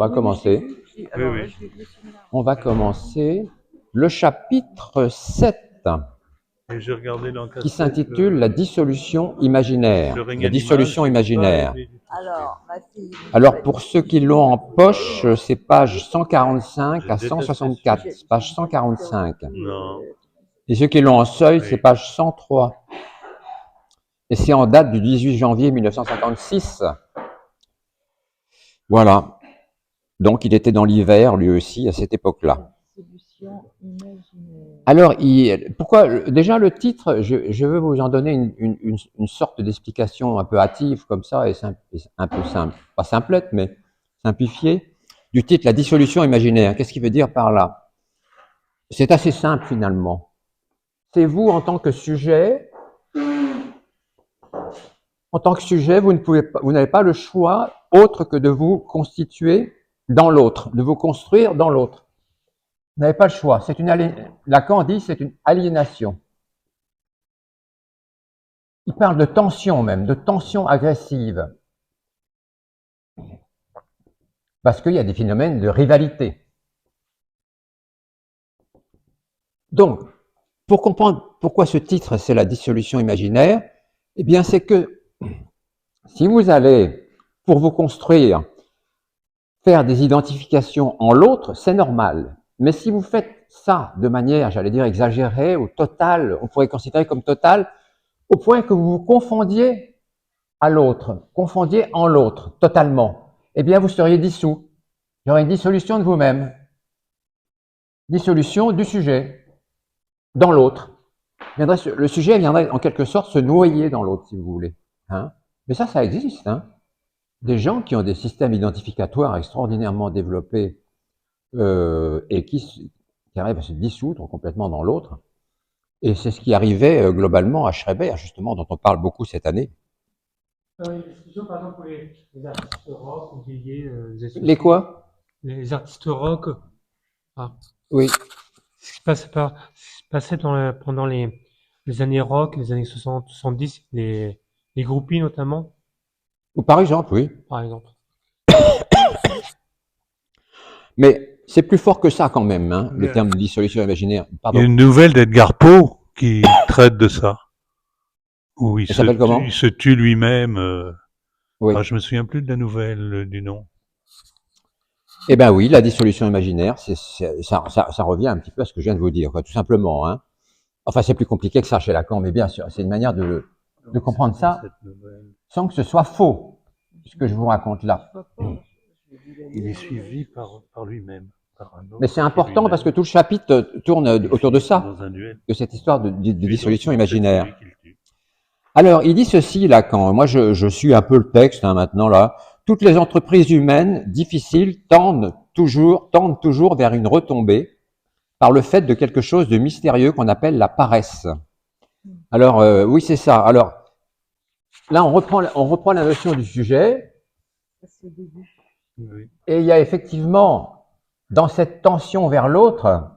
On va commencer. On va commencer le chapitre 7 Et j'ai regardé dans qui s'intitule La dissolution imaginaire. La dissolution imaginaire. Alors, pour ceux qui l'ont en poche, c'est page 145 à 164. Page 145. Non. Et ceux qui l'ont en seuil, c'est page 103. Et c'est en date du 18 janvier 1956. Voilà. Donc, il était dans l'hiver, lui aussi, à cette époque-là. Alors, pourquoi déjà le titre, je veux vous en donner une sorte d'explication un peu hâtive, comme ça, et un peu simple. Pas simplette, mais simplifiée, du titre La dissolution imaginaire. Qu'est-ce qu'il veut dire par là? C'est assez simple, finalement. C'est vous, en tant que sujet, vous n'avez pas le choix autre que de vous constituer dans l'autre, de vous construire dans l'autre. Vous n'avez pas le choix. Lacan dit c'est une aliénation. Il parle de tension même, de tension agressive. Parce qu'il y a des phénomènes de rivalité. Donc, pour comprendre pourquoi ce titre, c'est la dissolution imaginaire, eh bien, c'est que si vous allez, pour vous construire, faire des identifications en l'autre, c'est normal. Mais si vous faites ça de manière, j'allais dire, exagérée ou totale, on pourrait considérer comme totale, au point que vous vous confondiez à l'autre, confondiez en l'autre, totalement, eh bien, vous seriez dissous. Il y aurait une dissolution de vous-même. Dissolution du sujet dans l'autre. Le sujet viendrait en quelque sorte se noyer dans l'autre, si vous voulez. Hein? Mais ça existe. Hein? Des gens qui ont des systèmes identificatoires extraordinairement développés et qui arrivent à se dissoudre complètement dans l'autre. Et c'est ce qui arrivait globalement à Schreiber, justement, dont on parle beaucoup cette année. Une discussion, par exemple, pour les artistes rock ou les quoi? Les artistes rock. Ah. Oui. Ce qui passait pendant les années rock, les années 60, 70, les groupies notamment. Ou par exemple, oui. Par exemple. Mais c'est plus fort que ça quand même, hein, le terme de dissolution imaginaire. Pardon. Il y a une nouvelle d'Edgar Poe qui traite de ça. Où il se tue lui-même. Oui. Ah, je me souviens plus de la nouvelle, du nom. Eh ben oui, la dissolution imaginaire, ça revient un petit peu à ce que je viens de vous dire, quoi, tout simplement. Hein. Enfin, c'est plus compliqué que ça chez Lacan, mais bien sûr, c'est une manière de comprendre ça sans que ce soit faux, ce que je vous raconte là. Il est suivi par lui-même. Mais c'est important parce que tout le chapitre tourne autour de ça, de cette histoire de dissolution imaginaire. Alors, il dit ceci, Lacan. Moi, je suis un peu le texte hein, maintenant là. Toutes les entreprises humaines difficiles tendent toujours vers une retombée par le fait de quelque chose de mystérieux qu'on appelle la paresse. Alors, oui, c'est ça. Alors, là, on reprend la notion du sujet. Et il y a effectivement, dans cette tension vers l'autre,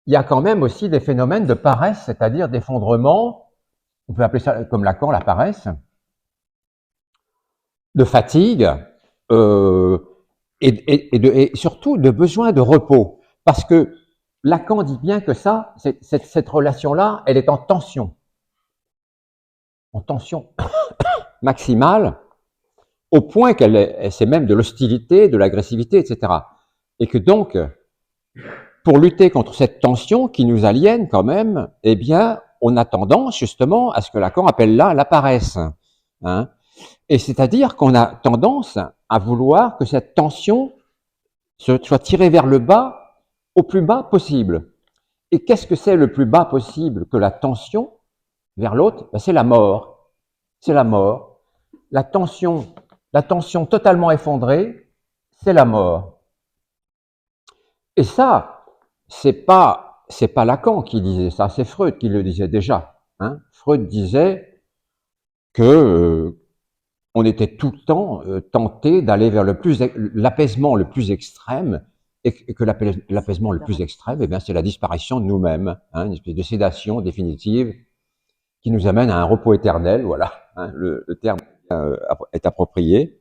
il y a quand même aussi des phénomènes de paresse, c'est-à-dire d'effondrement, on peut appeler ça comme Lacan, la paresse, de fatigue, et surtout de besoin de repos. Parce que Lacan dit bien que ça, cette relation-là, elle est en tension maximale, au point c'est même de l'hostilité, de l'agressivité, etc. Et que donc, pour lutter contre cette tension qui nous aliène quand même, eh bien, on a tendance justement à ce que Lacan appelle là la paresse. Hein. Et c'est-à-dire qu'on a tendance à vouloir que cette tension soit tirée vers le bas, au plus bas possible. Et qu'est-ce que c'est le plus bas possible que la tension vers l'autre? Ben, c'est la mort. C'est la mort. La tension totalement effondrée, c'est la mort. Et ça, c'est pas Lacan qui disait ça, c'est Freud qui le disait déjà. Hein. Freud disait que on était tout le temps tenté d'aller vers l'apaisement le plus extrême, et que l'apaisement le plus extrême, eh bien, c'est la disparition de nous-mêmes, hein, une espèce de sédation définitive qui nous amène à un repos éternel. Voilà, hein, le terme est approprié.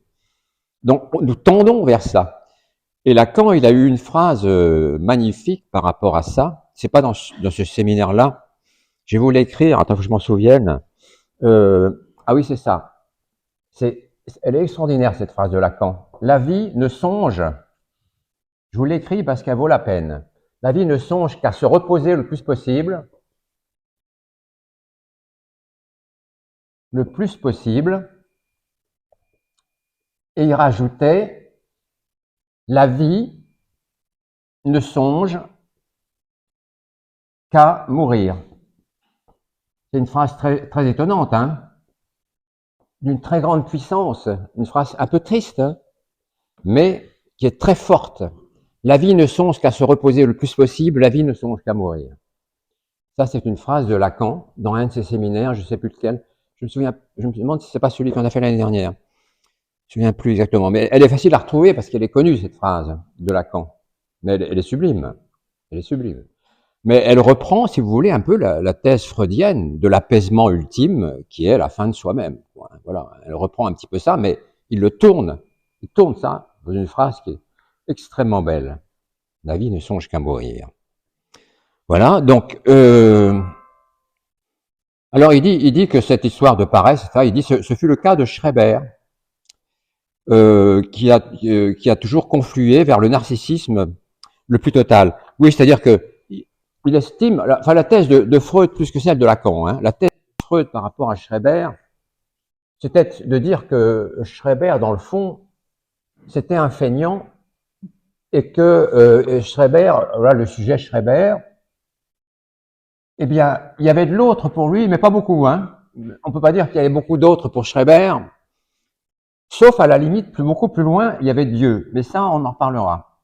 Donc, nous tendons vers ça. Et Lacan, il a eu une phrase magnifique par rapport à ça. C'est pas dans ce séminaire-là. Je vais vous l'écrire, attends que je m'en souvienne. Ah oui, c'est ça. Elle est extraordinaire, cette phrase de Lacan. La vie ne songe, je vous l'écris parce qu'elle vaut la peine. La vie ne songe qu'à se reposer le plus possible, et il rajoutait, la vie ne songe qu'à mourir. C'est une phrase très, très étonnante, hein, d'une très grande puissance, une phrase un peu triste, hein, mais qui est très forte. La vie ne songe qu'à se reposer le plus possible, la vie ne songe qu'à mourir. Ça, c'est une phrase de Lacan dans un de ses séminaires, je ne sais plus lequel. Je me demande si c'est pas celui qu'on a fait l'année dernière. Je ne me souviens plus exactement, mais elle est facile à retrouver parce qu'elle est connue, cette phrase de Lacan. Mais elle est sublime. Elle est sublime. Mais elle reprend, si vous voulez, un peu la thèse freudienne de l'apaisement ultime, qui est la fin de soi-même. Voilà. Elle reprend un petit peu ça, mais il tourne ça dans une phrase qui est extrêmement belle. La vie ne songe qu'à mourir. Voilà, donc, alors il dit que cette histoire de paresse, il dit, ce fut le cas de Schreber, qui a toujours conflué vers le narcissisme le plus total. Oui, c'est-à-dire que il estime, enfin la thèse de Freud plus que celle de Lacan, hein, la thèse de Freud par rapport à Schreber, c'était de dire que Schreber, dans le fond, c'était un feignant et que Schreber, voilà le sujet Schreber, eh bien, il y avait de l'autre pour lui, mais pas beaucoup, hein. On peut pas dire qu'il y avait beaucoup d'autres pour Schreber, sauf à la limite, beaucoup plus loin, il y avait Dieu. Mais ça, on en reparlera.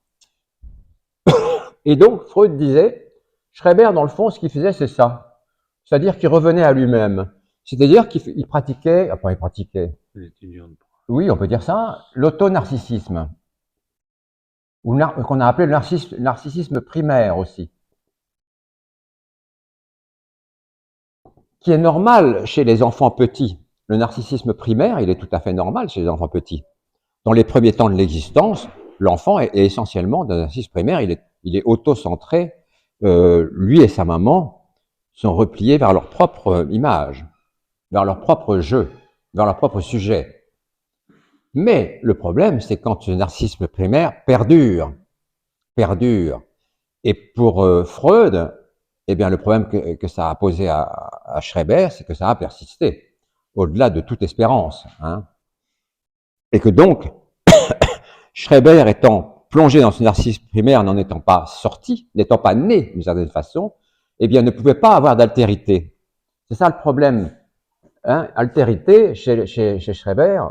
Et donc, Freud disait, Schreber, dans le fond, ce qu'il faisait, c'est ça. C'est-à-dire qu'il revenait à lui-même. C'est-à-dire qu'il pratiquait, enfin, il pratiquait. Oui, on peut dire ça, l'auto-narcissisme. Ou qu'on a appelé le narcissisme primaire aussi. Qui est normal chez les enfants petits. Le narcissisme primaire, il est tout à fait normal chez les enfants petits. Dans les premiers temps de l'existence, l'enfant est essentiellement d'un narcissisme primaire, il est auto-centré. Lui et sa maman sont repliés vers leur propre image, vers leur propre jeu, vers leur propre sujet. Mais le problème, c'est quand ce narcissisme primaire perdure. Et pour Freud, eh bien, le problème que ça a posé à Schreber, c'est que ça a persisté, au-delà de toute espérance, hein. Et que donc, Schreber étant plongé dans ce narcissisme primaire, n'en étant pas sorti, n'étant pas né d'une certaine façon, eh bien, ne pouvait pas avoir d'altérité. C'est ça le problème, hein. Altérité, chez Schreber,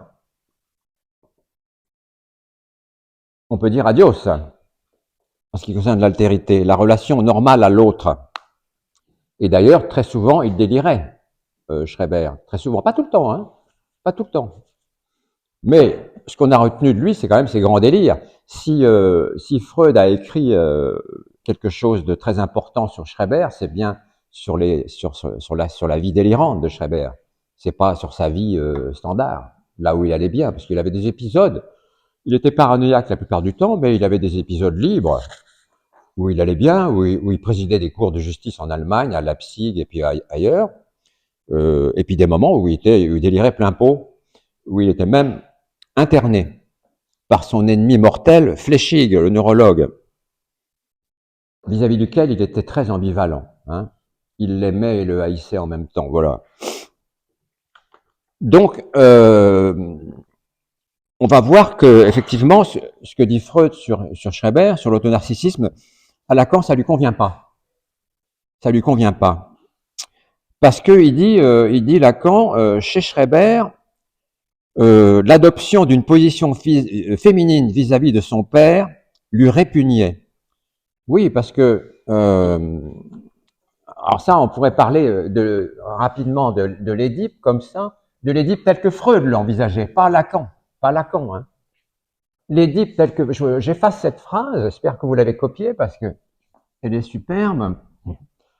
on peut dire adios, en ce qui concerne l'altérité, la relation normale à l'autre. Et d'ailleurs, très souvent, il délirait, Schreber. Très souvent. Pas tout le temps, hein. Pas tout le temps. Mais ce qu'on a retenu de lui, c'est quand même ses grands délires. Si Freud a écrit quelque chose de très important sur Schreber, c'est bien sur la vie délirante de Schreber. C'est pas sur sa vie standard, là où il allait bien, parce qu'il avait des épisodes. Il était paranoïaque la plupart du temps, mais il avait des épisodes libres où il allait bien, où il présidait des cours de justice en Allemagne, à Leipzig et puis ailleurs, et puis des moments où il délirait plein pot, où il était même interné par son ennemi mortel, Flechsig, le neurologue, vis-à-vis duquel il était très ambivalent, hein. Il l'aimait et le haïssait en même temps, voilà. Donc, on va voir que, effectivement, ce que dit Freud sur Schreber, sur l'autonarcissisme, à Lacan, ça lui convient pas. Ça lui convient pas. Parce que il dit Lacan, chez Schreber, l'adoption d'une position féminine vis-à-vis de son père lui répugnait. Oui, parce que alors ça, on pourrait parler rapidement de l'Édipe comme ça, de l'Édipe tel que Freud l'envisageait, pas Lacan, hein. L'Édipe tel que j'efface cette phrase, j'espère que vous l'avez copiée parce que elle est superbe.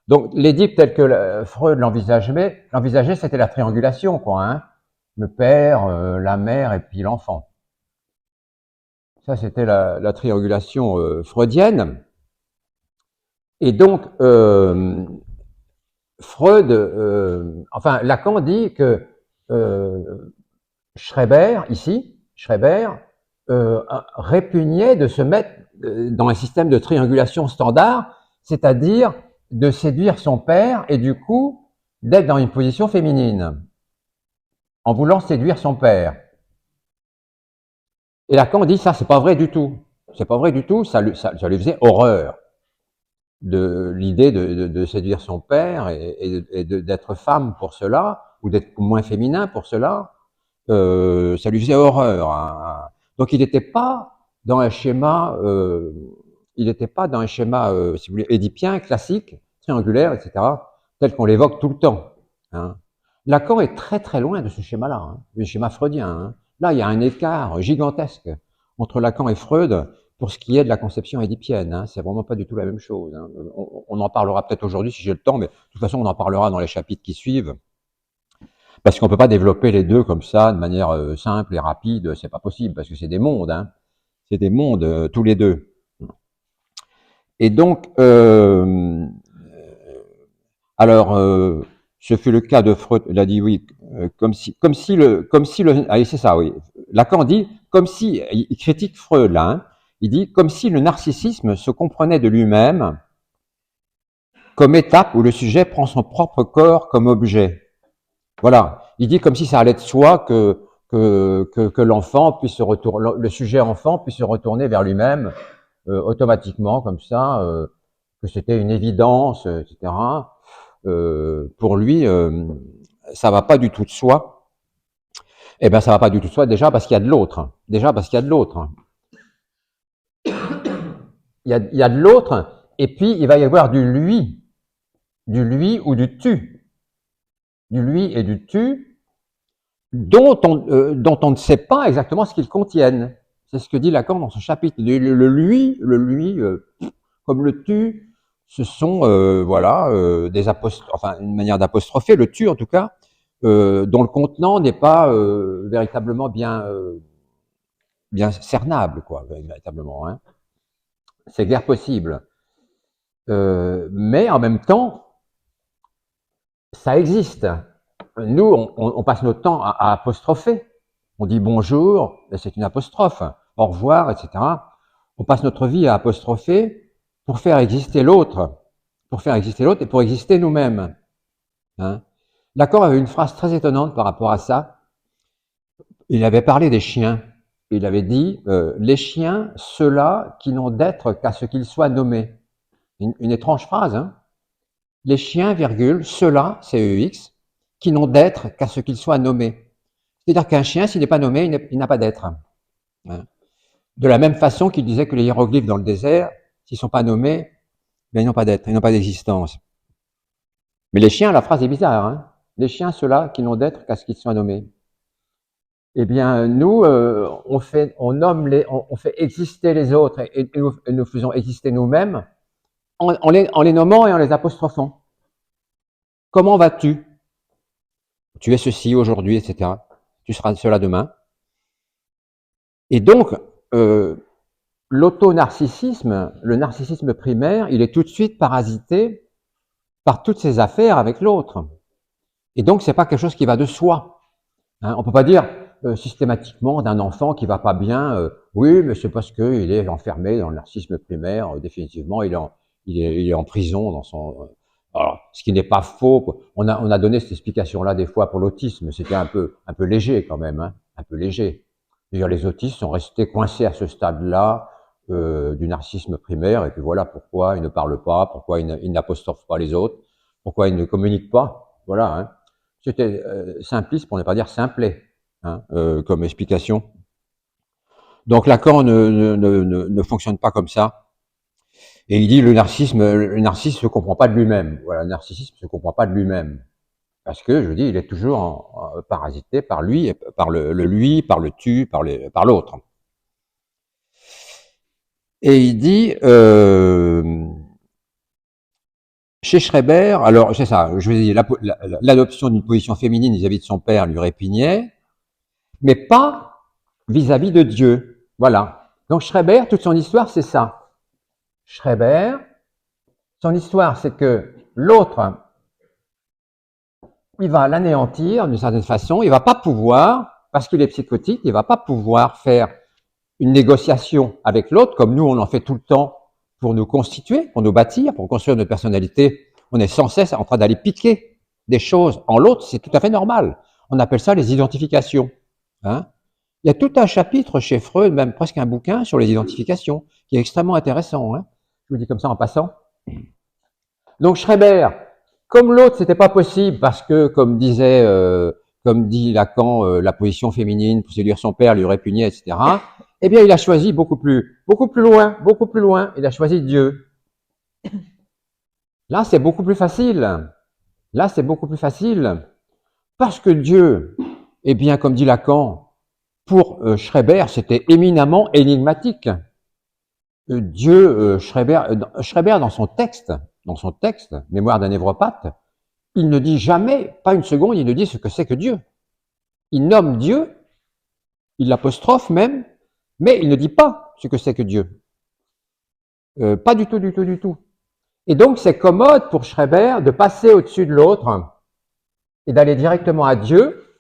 Donc l'Édipe tel que Freud l'envisageait, c'était la triangulation, quoi, hein. Le père, la mère et puis l'enfant. Ça, c'était la triangulation freudienne. Et donc, Freud, enfin, Lacan dit que Schreber, ici, Schreber, répugnait de se mettre dans un système de triangulation standard, c'est-à-dire de séduire son père et du coup d'être dans une position féminine, en voulant séduire son père. Et Lacan dit ça, c'est pas vrai du tout. C'est pas vrai du tout, ça lui faisait horreur de l'idée de séduire son père et d'être femme pour cela, ou d'être moins féminin pour cela. Ça lui faisait horreur. Hein. Donc il n'était pas dans un schéma, si vous voulez, édipien, classique, triangulaire, etc., tel qu'on l'évoque tout le temps. Hein. Lacan est très très loin de ce schéma-là, hein, le schéma freudien. Hein. Là, il y a un écart gigantesque entre Lacan et Freud pour ce qui est de la conception édipienne. Hein. C'est vraiment pas du tout la même chose. Hein. On en parlera peut-être aujourd'hui si j'ai le temps, mais de toute façon, on en parlera dans les chapitres qui suivent. Parce qu'on peut pas développer les deux comme ça de manière simple et rapide, c'est pas possible parce que c'est des mondes, hein. C'est des mondes tous les deux. Et donc, ce fut le cas de Freud. Il a dit oui, allez, c'est ça, oui. Lacan dit comme si, il critique Freud là. Hein, il dit comme si le narcissisme se comprenait de lui-même comme étape où le sujet prend son propre corps comme objet. Voilà, il dit comme si ça allait de soi que l'enfant puisse se retourner, le sujet enfant puisse se retourner vers lui-même automatiquement comme ça, que c'était une évidence, etc. Pour lui, ça va pas du tout de soi. Eh ben, ça va pas du tout de soi déjà parce qu'il y a de l'autre. Déjà parce qu'il y a de l'autre. Il y a de l'autre, et puis il va y avoir du lui ou du tu, du lui et du tu. Dont on ne sait pas exactement ce qu'ils contiennent. C'est ce que dit Lacan dans son chapitre. Le lui, comme le tu, ce sont des enfin une manière d'apostropher le tu en tout cas, dont le contenant n'est pas véritablement bien cernable, quoi, véritablement. Hein. C'est guère possible. Mais en même temps, ça existe. Nous, on passe notre temps à apostropher. On dit bonjour, c'est une apostrophe. Au revoir, etc. On passe notre vie à apostropher pour faire exister l'autre. Pour faire exister l'autre et pour exister nous-mêmes. Hein. Lacan avait une phrase très étonnante par rapport à ça. Il avait parlé des chiens. Il avait dit les chiens, ceux-là qui n'ont d'être qu'à ce qu'ils soient nommés. Une étrange phrase, hein. Les chiens, virgule, ceux-là, CEX, qui n'ont d'être qu'à ce qu'ils soient nommés. C'est-à-dire qu'un chien, s'il n'est pas nommé, il n'a pas d'être. Hein. De la même façon qu'il disait que les hiéroglyphes dans le désert, s'ils ne sont pas nommés, ben ils n'ont pas d'être, ils n'ont pas d'existence. Mais les chiens, la phrase est bizarre. Hein. Les chiens, ceux-là, qui n'ont d'être qu'à ce qu'ils soient nommés. Eh bien, nous, on fait exister les autres et nous faisons exister nous-mêmes en les nommant et en les apostrophant. Comment vas-tu? Tu es ceci aujourd'hui, etc. Tu seras cela demain. Et donc, l'auto-narcissisme, le narcissisme primaire, il est tout de suite parasité par toutes ces affaires avec l'autre. Et donc, c'est pas quelque chose qui va de soi. Hein, on peut pas dire systématiquement d'un enfant qui va pas bien, oui, mais c'est parce qu'il est enfermé dans le narcissisme primaire, définitivement, il est en prison dans son... Alors, ce qui n'est pas faux, on a donné cette explication-là des fois pour l'autisme, c'était un peu léger quand même, hein, un peu léger. D'ailleurs, les autistes sont restés coincés à ce stade-là du narcissisme primaire, et puis voilà pourquoi ils ne parlent pas, pourquoi ils n'apostrophent pas les autres, pourquoi ils ne communiquent pas. Voilà, hein. C'était simpliste pour ne pas dire simplet, hein, comme explication. Donc Lacan ne fonctionne pas comme ça. Et il dit le narcissisme se comprend pas de lui-même. Voilà, le narcissisme se comprend pas de lui-même. Parce que, je dis, il est toujours parasité par lui, par le lui, par le tu, par l'autre. Et il dit, chez Schreber, alors c'est ça, je vous ai dit, l'adoption d'une position féminine vis-à-vis de son père lui répugnait, mais pas vis-à-vis de Dieu. Voilà. Donc Schreber, toute son histoire, c'est ça. Schreber, son histoire, c'est que l'autre, il va l'anéantir d'une certaine façon, il va pas pouvoir, parce qu'il est psychotique, il va pas pouvoir faire une négociation avec l'autre, comme nous, on en fait tout le temps pour nous constituer, pour nous bâtir, pour construire notre personnalité. On est sans cesse en train d'aller piquer des choses en l'autre, c'est tout à fait normal. On appelle ça les identifications. Hein. Il y a tout un chapitre chez Freud, même presque un bouquin sur les identifications, qui est extrêmement intéressant. Hein. Je vous dis comme ça en passant. Donc Schreber, comme l'autre, c'était pas possible parce que, comme dit Lacan, la position féminine pour séduire son père lui répugnait, etc. Eh bien, il a choisi beaucoup plus loin. Il a choisi Dieu. Là, c'est beaucoup plus facile. Parce que Dieu, eh bien, comme dit Lacan, pour Schreber, c'était éminemment énigmatique. Schreber, dans son texte, Mémoire d'un névropathe, il ne dit jamais, pas une seconde, il ne dit ce que c'est que Dieu. Il nomme Dieu, il l'apostrophe même, mais il ne dit pas ce que c'est que Dieu. Pas du tout. Et donc, c'est commode pour Schreber de passer au-dessus de l'autre et d'aller directement à Dieu,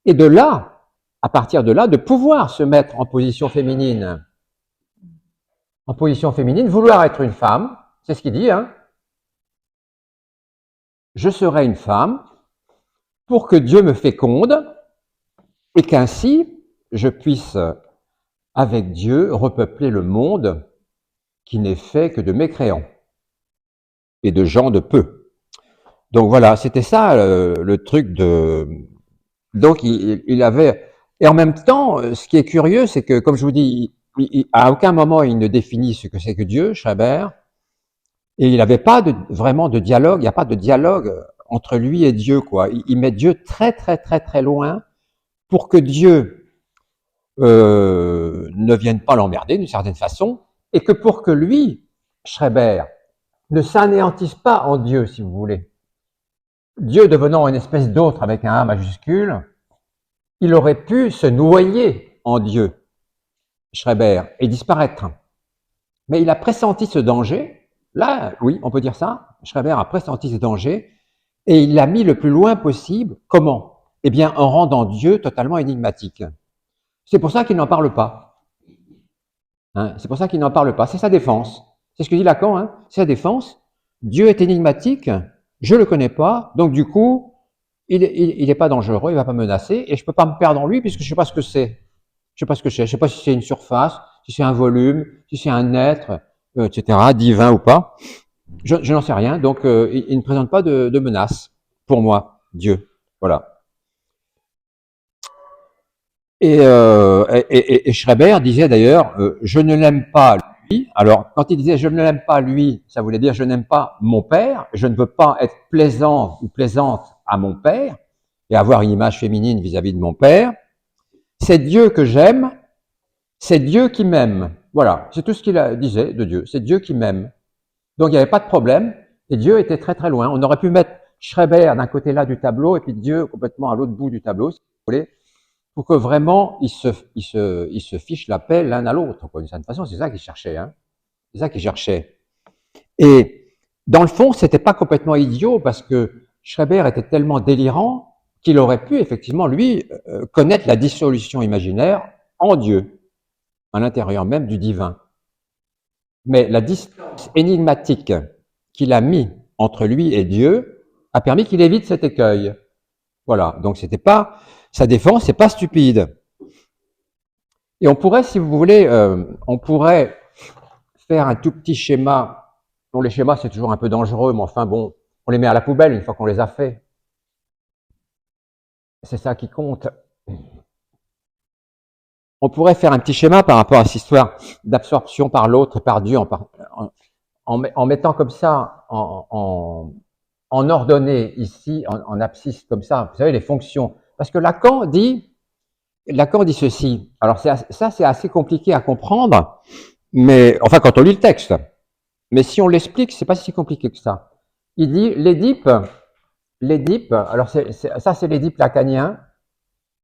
et de là, à partir de là, de pouvoir se mettre en position féminine. En position féminine, vouloir être une femme, c'est ce qu'il dit, hein. Je serai une femme pour que Dieu me féconde et qu'ainsi je puisse, avec Dieu, repeupler le monde qui n'est fait que de mécréants et de gens de peu. Donc voilà, c'était ça le truc de... Donc il avait... Et en même temps, ce qui est curieux, c'est que, comme je vous dis, à aucun moment il ne définit ce que c'est que Dieu, Schreber, et il n'avait pas vraiment de dialogue, il n'y a pas de dialogue entre lui et Dieu, quoi. Il met Dieu très loin pour que Dieu ne vienne pas l'emmerder d'une certaine façon, et que pour que lui, Schreber, ne s'anéantisse pas en Dieu, si vous voulez. Dieu devenant une espèce d'autre avec un A majuscule, il aurait pu se noyer en Dieu, Schreber, et disparaître. Mais il a pressenti ce danger. Là, oui, on peut dire ça. Schreber a pressenti ce danger et il l'a mis le plus loin possible. Comment? Eh bien, en rendant Dieu totalement énigmatique. C'est pour ça qu'il n'en parle pas. Hein, c'est pour ça qu'il n'en parle pas. C'est sa défense. C'est ce que dit Lacan. Hein, c'est sa défense. Dieu est énigmatique. Je le connais pas. Donc, du coup, il est pas dangereux. Il va pas menacer. Et je peux pas me perdre en lui puisque je sais pas ce que c'est. Je sais pas si c'est une surface, si c'est un volume, si c'est un être, etc., divin ou pas. Je n'en sais rien. Donc, il ne présente pas de menace pour moi, Dieu. Voilà. Et Schreber disait d'ailleurs, je ne l'aime pas lui. Alors, quand il disait je ne l'aime pas lui, ça voulait dire je n'aime pas mon père, je ne veux pas être plaisant ou plaisante à mon père et avoir une image féminine vis-à-vis de mon père. C'est Dieu que j'aime, c'est Dieu qui m'aime. Voilà, c'est tout ce qu'il disait de Dieu, c'est Dieu qui m'aime. Donc il n'y avait pas de problème, et Dieu était très loin. On aurait pu mettre Schreber d'un côté là du tableau, et puis Dieu complètement à l'autre bout du tableau, si vous voulez, pour que vraiment ils se fichent la paix l'un à l'autre. D'une certaine façon, c'est ça qu'ils cherchaient. Hein. C'est ça qu'ils cherchaient. Et dans le fond, c'était pas complètement idiot, parce que Schreber était tellement délirant qu'il aurait pu effectivement, lui, connaître la dissolution imaginaire en Dieu, à l'intérieur même du divin. Mais la distance énigmatique qu'il a mis entre lui et Dieu a permis qu'il évite cet écueil. Voilà, donc c'était pas sa défense, c'est pas stupide. Et on pourrait, si vous voulez, on pourrait faire un tout petit schéma. Bon, les schémas c'est toujours un peu dangereux, mais enfin bon, on les met à la poubelle une fois qu'on les a faits. C'est ça qui compte. On pourrait faire un petit schéma par rapport à cette histoire d'absorption par l'autre et par Dieu en mettant comme ça, en ordonnée ici, en abscisse comme ça, vous savez, les fonctions. Parce que Lacan dit ceci. Alors ça c'est assez compliqué à comprendre, mais enfin quand on lit le texte. Mais si on l'explique, c'est pas si compliqué que ça. Il dit l'Édipe, alors ça c'est l'Édipe lacanien,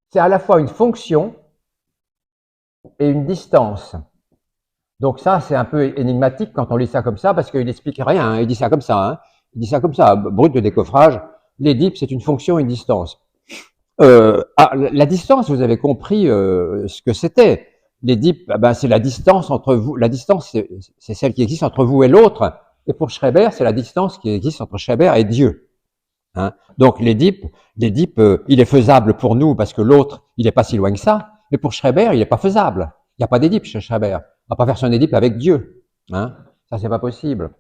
c'est à la fois une fonction et une distance. Donc ça, c'est un peu énigmatique quand on lit ça comme ça, parce qu'il n'explique rien, hein. Il dit ça comme ça, hein. Il dit ça comme ça, brut de décoffrage. L'Édipe, c'est une fonction, une distance. La distance, vous avez compris ce que c'était. L'Édipe, ben, c'est la distance entre vous. La distance, c'est celle qui existe entre vous et l'autre. Et pour Schreber, c'est la distance qui existe entre Schreber et Dieu. Hein. Donc l'Édipe, il est faisable pour nous parce que l'autre, il n'est pas si loin que ça. Mais pour Schreber, il n'est pas faisable. Il n'y a pas d'Édipe chez Schreber. On va pas faire son Édipe avec Dieu. Hein. Ça, c'est pas possible.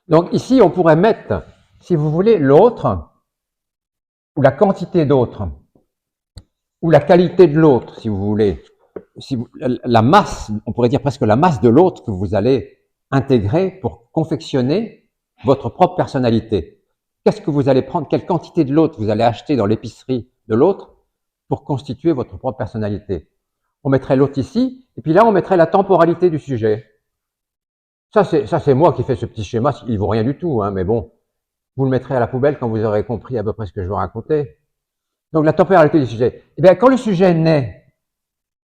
Donc ici, on pourrait mettre, si vous voulez, l'autre, ou la quantité d'autre, ou la qualité de l'autre, si vous voulez. La masse, on pourrait dire presque la masse de l'autre que vous allez intégrer pour confectionner votre propre personnalité. Qu'est-ce que vous allez prendre? Quelle quantité de l'autre vous allez acheter dans l'épicerie de l'autre pour constituer votre propre personnalité? On mettrait l'autre ici, et puis là, on mettrait la temporalité du sujet. Ça, c'est moi qui fais ce petit schéma, il vaut rien du tout, hein, mais bon, vous le mettrez à la poubelle quand vous aurez compris à peu près ce que je vous racontais. Donc, la temporalité du sujet. Eh bien, quand le sujet naît,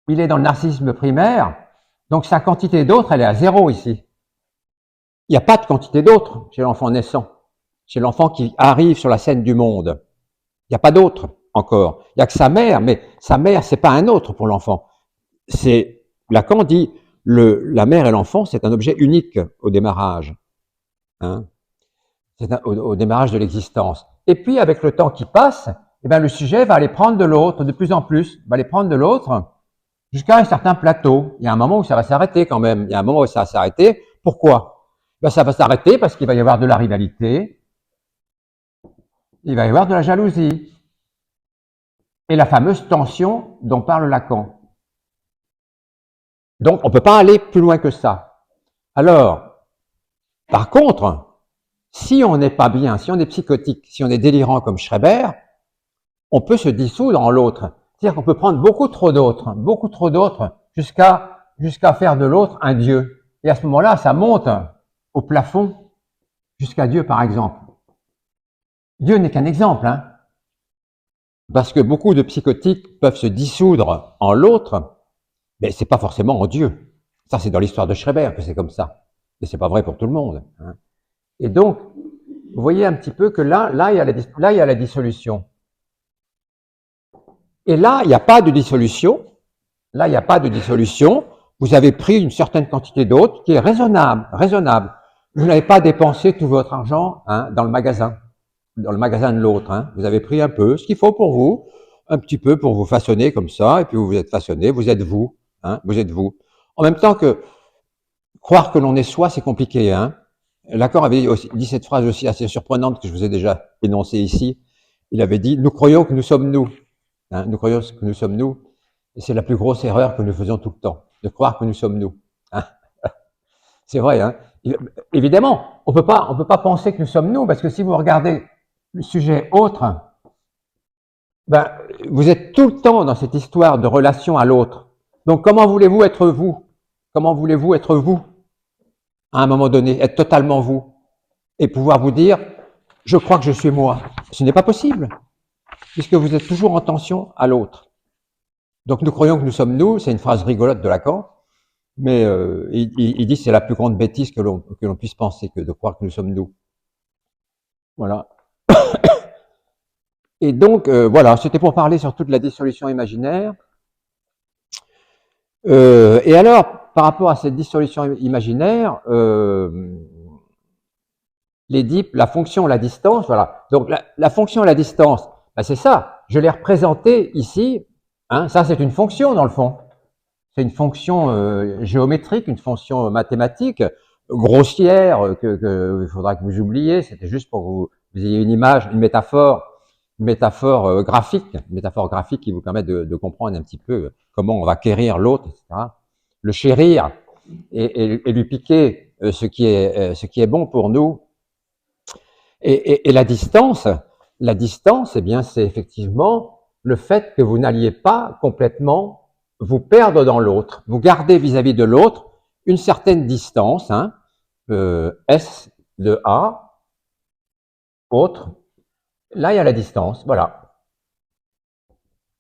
il est dans le narcissisme primaire, donc sa quantité d'autre, elle est à 0 ici. Il n'y a pas de quantité d'autre chez l'enfant naissant, chez l'enfant qui arrive sur la scène du monde. Il n'y a pas d'autre encore. Il n'y a que sa mère, mais sa mère, c'est pas un autre pour l'enfant. C'est, Lacan dit, la mère et l'enfant, c'est un objet unique au démarrage. Hein, c'est au démarrage de l'existence. Et puis, avec le temps qui passe, eh bien, le sujet va aller prendre de l'autre de plus en plus, va aller prendre de l'autre jusqu'à un certain plateau. Il y a un moment où ça va s'arrêter quand même. Il y a un moment où ça va s'arrêter. Pourquoi? Ben, ça va s'arrêter parce qu'il va y avoir de la rivalité, il va y avoir de la jalousie et la fameuse tension dont parle Lacan. Donc, on ne peut pas aller plus loin que ça. Alors, par contre, si on n'est pas bien, si on est psychotique, si on est délirant comme Schreber, on peut se dissoudre en l'autre. C'est-à-dire qu'on peut prendre beaucoup trop d'autres, jusqu'à faire de l'autre un Dieu. Et à ce moment-là, ça monte au plafond jusqu'à Dieu, par exemple. Dieu n'est qu'un exemple, hein. Parce que beaucoup de psychotiques peuvent se dissoudre en l'autre, mais c'est pas forcément en Dieu. Ça, c'est dans l'histoire de Schreber que c'est comme ça. Et c'est pas vrai pour tout le monde. Hein. Et donc, vous voyez un petit peu que là, il y a la dissolution. Et là, il n'y a pas de dissolution. Là, il n'y a pas de dissolution. Vous avez pris une certaine quantité d'autre qui est raisonnable. Vous n'avez pas dépensé tout votre argent, hein, dans le magasin de l'autre. Hein. Vous avez pris un peu, ce qu'il faut pour vous, un petit peu pour vous façonner comme ça, et puis vous vous êtes façonné, vous êtes vous. Hein, vous êtes vous. En même temps que croire que l'on est soi, c'est compliqué. Hein. Lacan avait dit cette phrase aussi assez surprenante que je vous ai déjà énoncée ici. Il avait dit « Nous croyons que nous sommes nous ». Hein, nous croyons que nous sommes nous. Et c'est la plus grosse erreur que nous faisons tout le temps, de croire que nous sommes nous. Hein. C'est vrai. Hein. Évidemment, on peut pas penser que nous sommes nous, parce que si vous regardez le sujet autre, ben, vous êtes tout le temps dans cette histoire de relation à l'autre. Donc, comment voulez-vous être vous? Comment voulez-vous être vous? À un moment donné, être totalement vous. Et pouvoir vous dire, je crois que je suis moi. Ce n'est pas possible, puisque vous êtes toujours en tension à l'autre. Donc, nous croyons que nous sommes nous, c'est une phrase rigolote de Lacan, mais il dit que c'est la plus grande bêtise que l'on puisse penser, que de croire que nous sommes nous. Voilà. Et donc, voilà, c'était pour parler surtout de la dissolution imaginaire. Et alors, par rapport à cette dissolution imaginaire, l'Édipe, la fonction, la distance, voilà. Donc, la fonction, la distance, ben c'est ça. Je l'ai représenté ici. Hein, ça, c'est une fonction, dans le fond. C'est une fonction géométrique, une fonction mathématique, grossière, il faudra que vous oubliez. C'était juste pour que vous ayez une image, une métaphore graphique qui vous permet de comprendre un petit peu comment on va quérir l'autre, etc. Le chérir et lui piquer ce qui est bon pour nous. Et la distance, eh bien, c'est effectivement le fait que vous n'alliez pas complètement vous perdre dans l'autre. Vous gardez vis-à-vis de l'autre une certaine distance, hein, S de A, autre. Là, il y a la distance, voilà.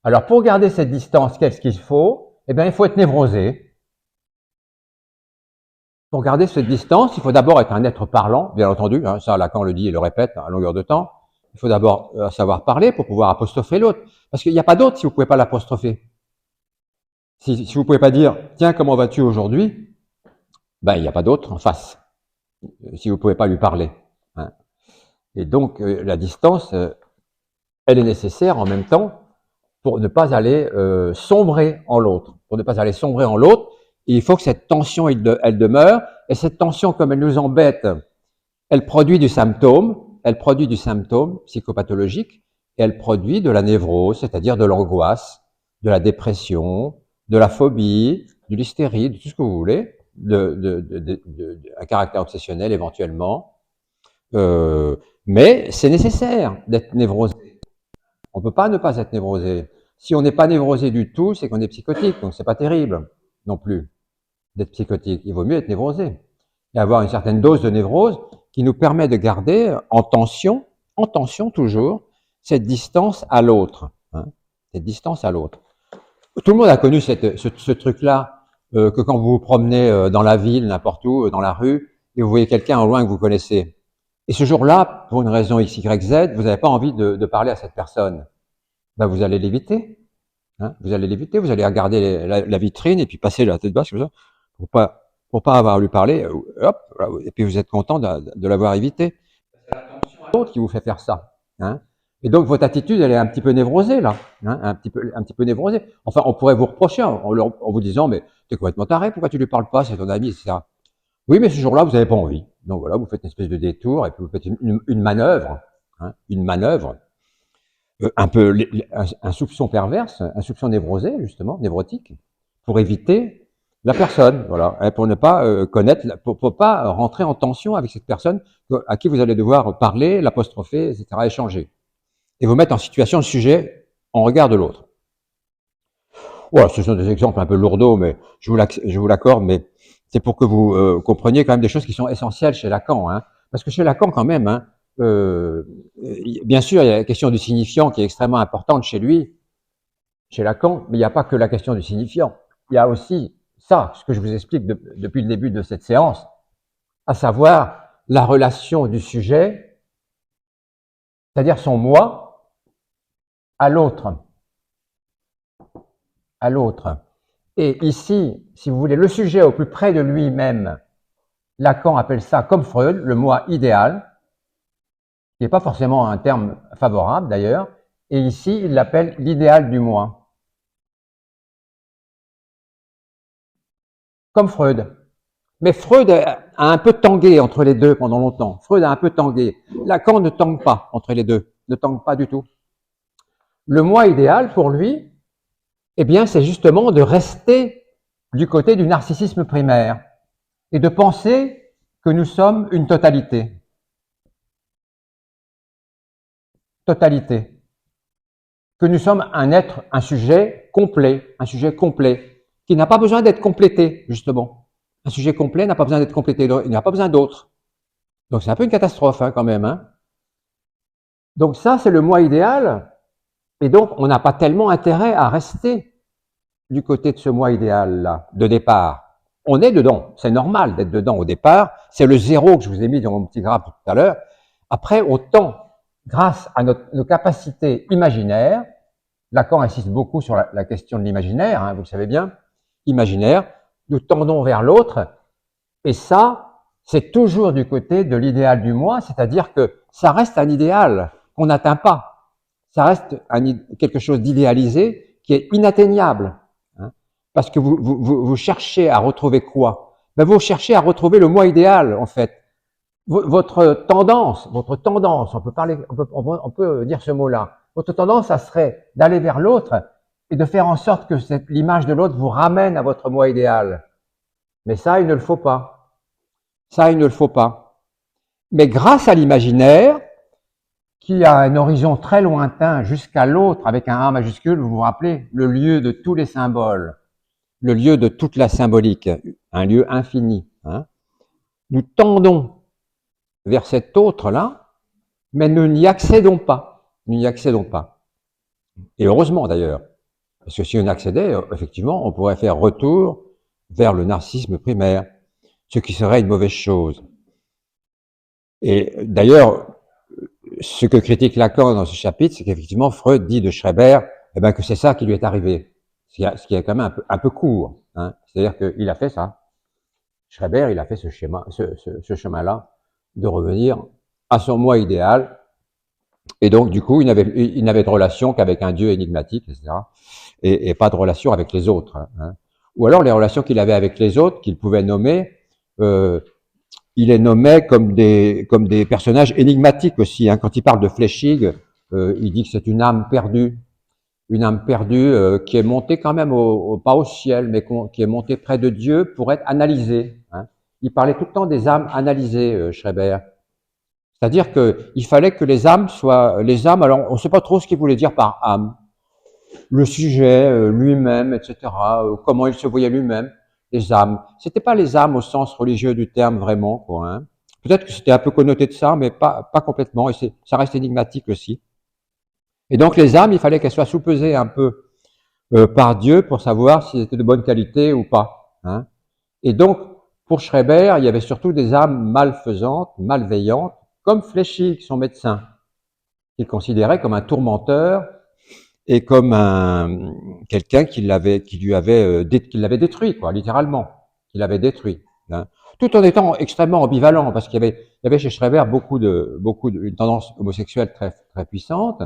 Alors, pour garder cette distance, qu'est-ce qu'il faut? Eh bien, il faut être névrosé. Pour garder cette distance, il faut d'abord être un être parlant, bien entendu, hein, ça Lacan le dit et le répète à longueur de temps. Il faut d'abord savoir parler pour pouvoir apostropher l'autre. Parce qu'il n'y a pas d'autre si vous ne pouvez pas l'apostropher. Si vous ne pouvez pas dire « Tiens, comment vas-tu aujourd'hui ?» Ben, il n'y a pas d'autre en face, si vous ne pouvez pas lui parler. Hein. Et donc, la distance, elle est nécessaire en même temps pour ne pas aller sombrer en l'autre. Pour ne pas aller sombrer en l'autre, il faut que cette tension, elle demeure. Et cette tension, comme elle nous embête, elle produit du symptôme psychopathologique, et elle produit de la névrose, c'est-à-dire de l'angoisse, de la dépression, de la phobie, de l'hystérie, de tout ce que vous voulez, un caractère obsessionnel éventuellement. Mais c'est nécessaire d'être névrosé. On ne peut pas ne pas être névrosé. Si on n'est pas névrosé du tout, c'est qu'on est psychotique, donc c'est pas terrible non plus d'être psychotique. Il vaut mieux être névrosé et avoir une certaine dose de névrose qui nous permet de garder en tension toujours, cette distance à l'autre. Hein, cette distance à l'autre. Tout le monde a connu ce truc-là, que quand vous vous promenez dans la ville, n'importe où, dans la rue, et vous voyez quelqu'un au loin que vous connaissez. Et ce jour-là, pour une raison X, Y, Z, vous n'avez pas envie de parler à cette personne. Ben, vous allez l'éviter. Hein, vous allez l'éviter, vous allez regarder la vitrine et puis passer la tête basse comme ça, pour pas avoir à lui parler, hop, et puis vous êtes content de l'avoir évité. C'est l'attention à l'autre qui vous fait faire ça. Hein. Et donc votre attitude, elle est un petit peu névrosée là, hein, un petit peu névrosée. Enfin, on pourrait vous reprocher en vous disant, mais t'es complètement taré, pourquoi tu lui parles pas, c'est ton ami, etc. Oui, mais ce jour-là, vous n'avez pas envie. Donc voilà, vous faites une espèce de détour et puis vous faites une manœuvre, hein, une manœuvre, un peu un soupçon perverse, un soupçon névrosé justement, névrotique, pour éviter la personne, voilà, pour ne pas connaître, pour pas rentrer en tension avec cette personne à qui vous allez devoir parler, l'apostropher, etc., échanger, et vous mettre en situation de sujet en regard de l'autre. Voilà, ce sont des exemples un peu lourdeaux, mais je vous l'accorde, mais c'est pour que vous compreniez quand même des choses qui sont essentielles chez Lacan, hein, parce que chez Lacan quand même, hein, bien sûr, il y a la question du signifiant qui est extrêmement importante chez lui, chez Lacan, mais il n'y a pas que la question du signifiant. Il y a aussi ça, ce que je vous explique depuis le début de cette séance, à savoir la relation du sujet, c'est-à-dire son moi, à l'autre. À l'autre. Et ici, si vous voulez, le sujet au plus près de lui-même, Lacan appelle ça, comme Freud, le moi idéal, qui n'est pas forcément un terme favorable d'ailleurs, et ici, il l'appelle l'idéal du moi. Comme Freud. Mais Freud a un peu tangué entre les deux pendant longtemps. Freud a un peu tangué. Lacan ne tangue pas entre les deux, ne tangue pas du tout. Le moi idéal, pour lui, eh bien, c'est justement de rester du côté du narcissisme primaire et de penser que nous sommes une totalité. Totalité. Que nous sommes un être, un sujet complet, qui n'a pas besoin d'être complété, justement. Un sujet complet n'a pas besoin d'être complété, il n'y a pas besoin d'autre. Donc c'est un peu une catastrophe hein, quand même. Hein. Donc ça, c'est le moi idéal, et donc on n'a pas tellement intérêt à rester du côté de ce moi idéal-là, de départ. On est dedans, c'est normal d'être dedans au départ, c'est le zéro que je vous ai mis dans mon petit graphe tout à l'heure. Après, au temps, grâce à nos capacités imaginaires, Lacan insiste beaucoup sur la question de l'imaginaire, hein, vous le savez bien, imaginaire, nous tendons vers l'autre, et ça, c'est toujours du côté de l'idéal du moi, c'est-à-dire que ça reste un idéal qu'on n'atteint pas, ça reste quelque chose d'idéalisé qui est inatteignable, hein, parce que vous cherchez à retrouver quoi? Ben vous cherchez à retrouver le moi idéal, en fait. Votre tendance, on peut dire ce mot-là, votre tendance, ça serait d'aller vers l'autre et de faire en sorte que l'image de l'autre vous ramène à votre moi idéal. Mais ça, il ne le faut pas. Ça, il ne le faut pas. Mais grâce à l'imaginaire, qui a un horizon très lointain jusqu'à l'autre, avec un A majuscule, vous vous rappelez, le lieu de tous les symboles, le lieu de toute la symbolique, un lieu infini. Hein. Nous tendons vers cet autre-là, mais nous n'y accédons pas. Nous n'y accédons pas. Et heureusement d'ailleurs, parce que si on accédait, effectivement, on pourrait faire retour vers le narcissisme primaire. ce qui serait une mauvaise chose. Et d'ailleurs, ce que critique Lacan dans ce chapitre, c'est qu'effectivement, Freud dit de Schreber que c'est ça qui lui est arrivé, ce qui est quand même un peu court. Hein. C'est-à-dire qu'il a fait ça. Schreber, il a fait ce chemin-là de revenir à son moi idéal. Et donc, du coup, il n'avait de relation qu'avec un Dieu énigmatique, etc. Et pas de relation avec les autres. Hein. Ou alors, les relations qu'il avait avec les autres, qu'il pouvait nommer, il les nommait comme des personnages énigmatiques aussi. Hein. Quand il parle de Flechsig, il dit que c'est une âme perdue qui est montée quand même pas au ciel, mais qui est montée près de Dieu pour être analysée. Hein. Il parlait tout le temps des âmes analysées, Schreber. C'est-à-dire qu'il fallait que les âmes, alors on ne sait pas trop ce qu'il voulait dire par âme. Le sujet lui-même, etc., comment il se voyait lui-même, les âmes. C'était pas les âmes au sens religieux du terme vraiment, quoi. Hein. Peut-être que c'était un peu connoté de ça, mais pas complètement, et ça reste énigmatique aussi. Et donc les âmes, il fallait qu'elles soient soupesées un peu par Dieu pour savoir si elles étaient de bonne qualité ou pas. Hein. Et donc, pour Schreber, il y avait surtout des âmes malfaisantes, malveillantes, comme Flechsig, son médecin, qu'il considérait comme un tourmenteur et comme quelqu'un qui l'avait détruit, quoi, littéralement, qui l'avait détruit. Hein. Tout en étant extrêmement ambivalent, parce qu'il y avait chez Schreber une tendance homosexuelle très très puissante,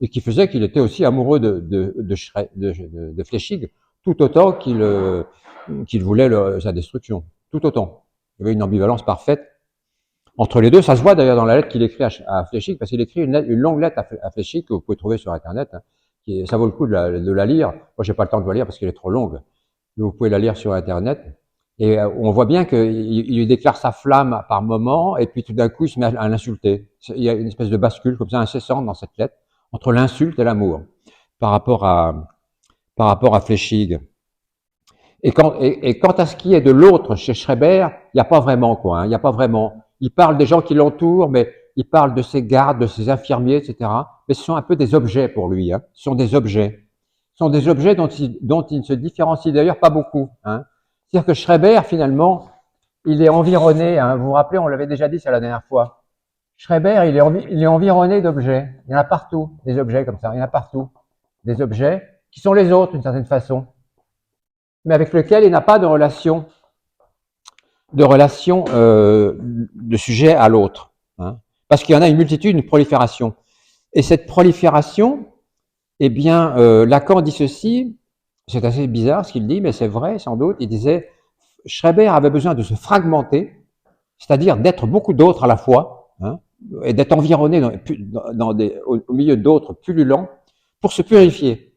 et qui faisait qu'il était aussi amoureux de Flechsig, tout autant qu'il voulait sa destruction, tout autant. Il y avait une ambivalence parfaite entre les deux. Ça se voit d'ailleurs dans la lettre qu'il écrit à Flechsig, parce qu'il écrit une longue lettre à Flechsig que vous pouvez trouver sur Internet. Hein, ça vaut le coup de la lire. Moi, j'ai pas le temps de la lire parce qu'elle est trop longue. Mais vous pouvez la lire sur Internet. Et on voit bien qu'il lui déclare sa flamme par moment, et puis tout d'un coup, il se met à l'insulter. Il y a une espèce de bascule comme ça incessante dans cette lettre entre l'insulte et l'amour par rapport à Flechsig. Et quant à ce qui est de l'autre chez Schreber, il n'y a pas vraiment quoi. Hein, il n'y a pas vraiment. Il parle des gens qui l'entourent, mais il parle de ses gardes, de ses infirmiers, etc. Mais ce sont un peu des objets pour lui. Hein. Ce sont des objets. Ce sont des objets dont il ne se différencie d'ailleurs pas beaucoup. Hein. C'est-à-dire que Schreber, finalement, il est environné. Hein, vous vous rappelez, on l'avait déjà dit ça la dernière fois. Schreber, il est environné d'objets. Il y en a partout, des objets comme ça. Il y en a partout. Des objets qui sont les autres d'une certaine façon, mais avec lesquels il n'a pas de relation de sujet à l'autre. Hein, parce qu'il y en a une multitude, une prolifération. Et cette prolifération, eh bien, Lacan dit ceci, c'est assez bizarre ce qu'il dit, mais c'est vrai sans doute, il disait, Schreber avait besoin de se fragmenter, c'est-à-dire d'être beaucoup d'autres à la fois, hein, et d'être environné au milieu d'autres pullulants pour se purifier.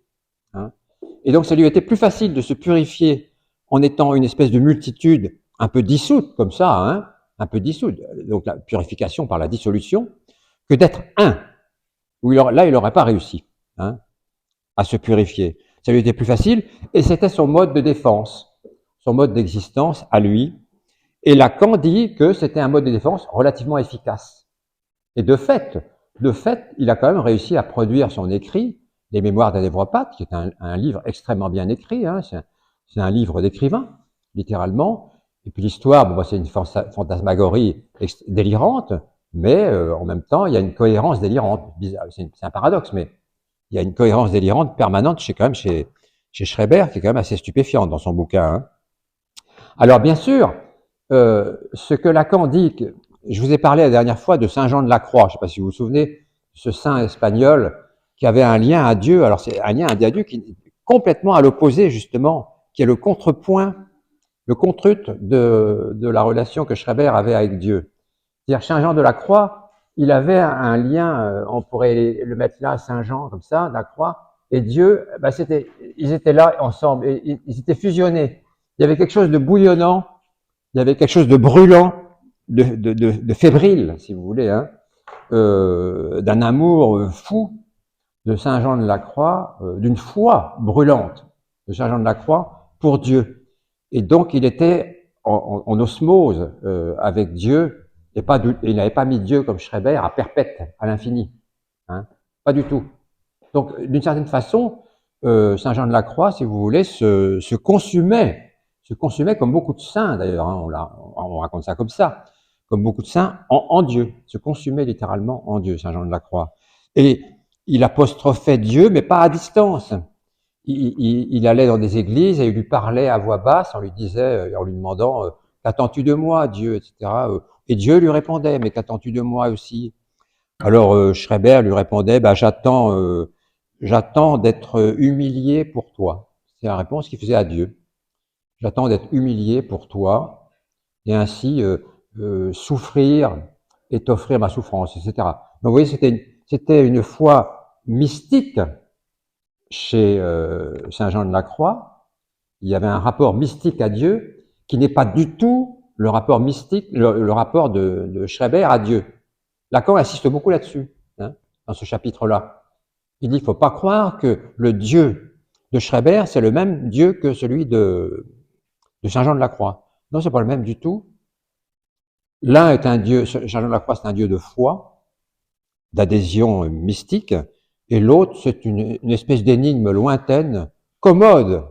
Hein. Et donc, ça lui était plus facile de se purifier en étant une espèce de multitude un peu dissoute, comme ça, hein, un peu dissoute, donc la purification par la dissolution, que d'être un, où là, il n'aurait pas réussi hein, à se purifier. Ça lui était plus facile, et c'était son mode de défense, son mode d'existence à lui. Et Lacan dit que c'était un mode de défense relativement efficace. Et de fait, il a quand même réussi à produire son écrit, Les Mémoires d'un névropathe, qui est un livre extrêmement bien écrit, hein, c'est un livre d'écrivain, littéralement. Et puis l'histoire, bon, c'est une fantasmagorie délirante, mais en même temps, il y a une cohérence délirante. C'est un paradoxe, mais il y a une cohérence délirante permanente chez Schreber, qui est quand même assez stupéfiante dans son bouquin. Hein. Alors bien sûr, ce que Lacan dit, je vous ai parlé la dernière fois de Saint Jean de la Croix, je ne sais pas si vous vous souvenez, ce saint espagnol qui avait un lien à Dieu, alors c'est un lien à Dieu qui est complètement à l'opposé justement, qui est le contrepoint, le contrute de la relation que Schreber avait avec Dieu. C'est-à-dire Saint Jean de la Croix, il avait un lien, on pourrait le mettre là, Saint Jean, comme ça, de la Croix, et Dieu, ben ils étaient là ensemble, et ils étaient fusionnés. Il y avait quelque chose de bouillonnant, il y avait quelque chose de brûlant, de fébrile, si vous voulez, hein, d'un amour fou de Saint Jean de la Croix, d'une foi brûlante de Saint Jean de la Croix pour Dieu. Et donc il était en osmose avec Dieu, et il n'avait pas mis Dieu comme Schreber à perpète, à l'infini. Hein, pas du tout. Donc d'une certaine façon, Saint Jean de la Croix, si vous voulez, se consumait se consumait comme beaucoup de saints d'ailleurs, hein, on raconte ça comme ça, comme beaucoup de saints en Dieu, se consumait littéralement en Dieu, Saint Jean de la Croix. Et il apostrophait Dieu, mais pas à distance. Il allait dans des églises et il lui parlait à voix basse, on lui disait, en lui demandant qu'attends-tu de moi, Dieu, etc. Et Dieu lui répondait, mais qu'attends-tu de moi aussi? Alors Schreber lui répondait, bah, j'attends d'être humilié pour toi. C'est la réponse qu'il faisait à Dieu. J'attends d'être humilié pour toi et ainsi souffrir et t'offrir ma souffrance, etc. Donc vous voyez, c'était une foi mystique chez Saint Jean de la Croix. Il y avait un rapport mystique à Dieu qui n'est pas du tout le rapport mystique, le rapport de Schreber à Dieu. Lacan insiste beaucoup là-dessus, hein, dans ce chapitre-là. Il dit, il ne faut pas croire que le Dieu de Schreber, c'est le même Dieu que celui de Saint Jean de la Croix. Non, c'est pas le même du tout. L'un est un Dieu, Saint Jean de la Croix, c'est un Dieu de foi, d'adhésion mystique, et l'autre, c'est une espèce d'énigme lointaine, commode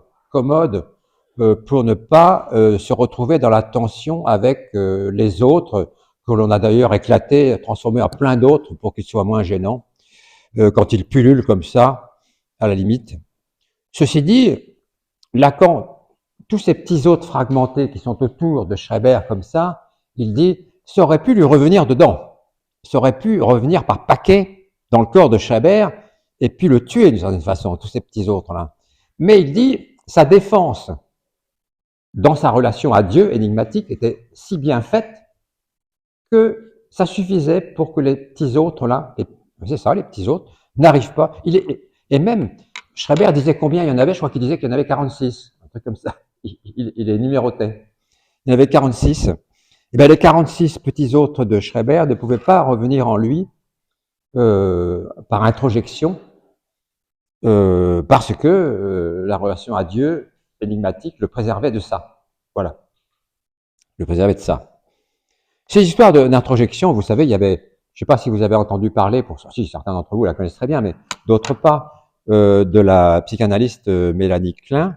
pour ne pas se retrouver dans la tension avec les autres, que l'on a d'ailleurs éclaté, transformé en plein d'autres pour qu'ils soient moins gênants, quand ils pullulent comme ça, à la limite. Ceci dit, Lacan, tous ces petits autres fragmentés qui sont autour de Schreber comme ça, il dit, ça aurait pu lui revenir dedans. Ça aurait pu revenir par paquet dans le corps de Schreber et puis le tuer d'une certaine façon, tous ces petits autres-là. Mais il dit, sa défense dans sa relation à Dieu énigmatique était si bien faite que ça suffisait pour que les petits autres-là, c'est ça, les petits autres, n'arrivent pas. Et même, Schreber disait combien il y en avait, je crois qu'il disait qu'il y en avait 46, un truc comme ça. Il les numérotait. Il y en avait 46. Et bien, les 46 petits autres de Schreber ne pouvaient pas revenir en lui par introjection, parce que la relation à Dieu énigmatique le préservait de ça. Voilà. Le préservait de ça. Ces histoires d'introjection, vous savez, il y avait, je ne sais pas si vous avez entendu parler, si certains d'entre vous la connaissent très bien, mais d'autres pas, de la psychanalyste Mélanie Klein,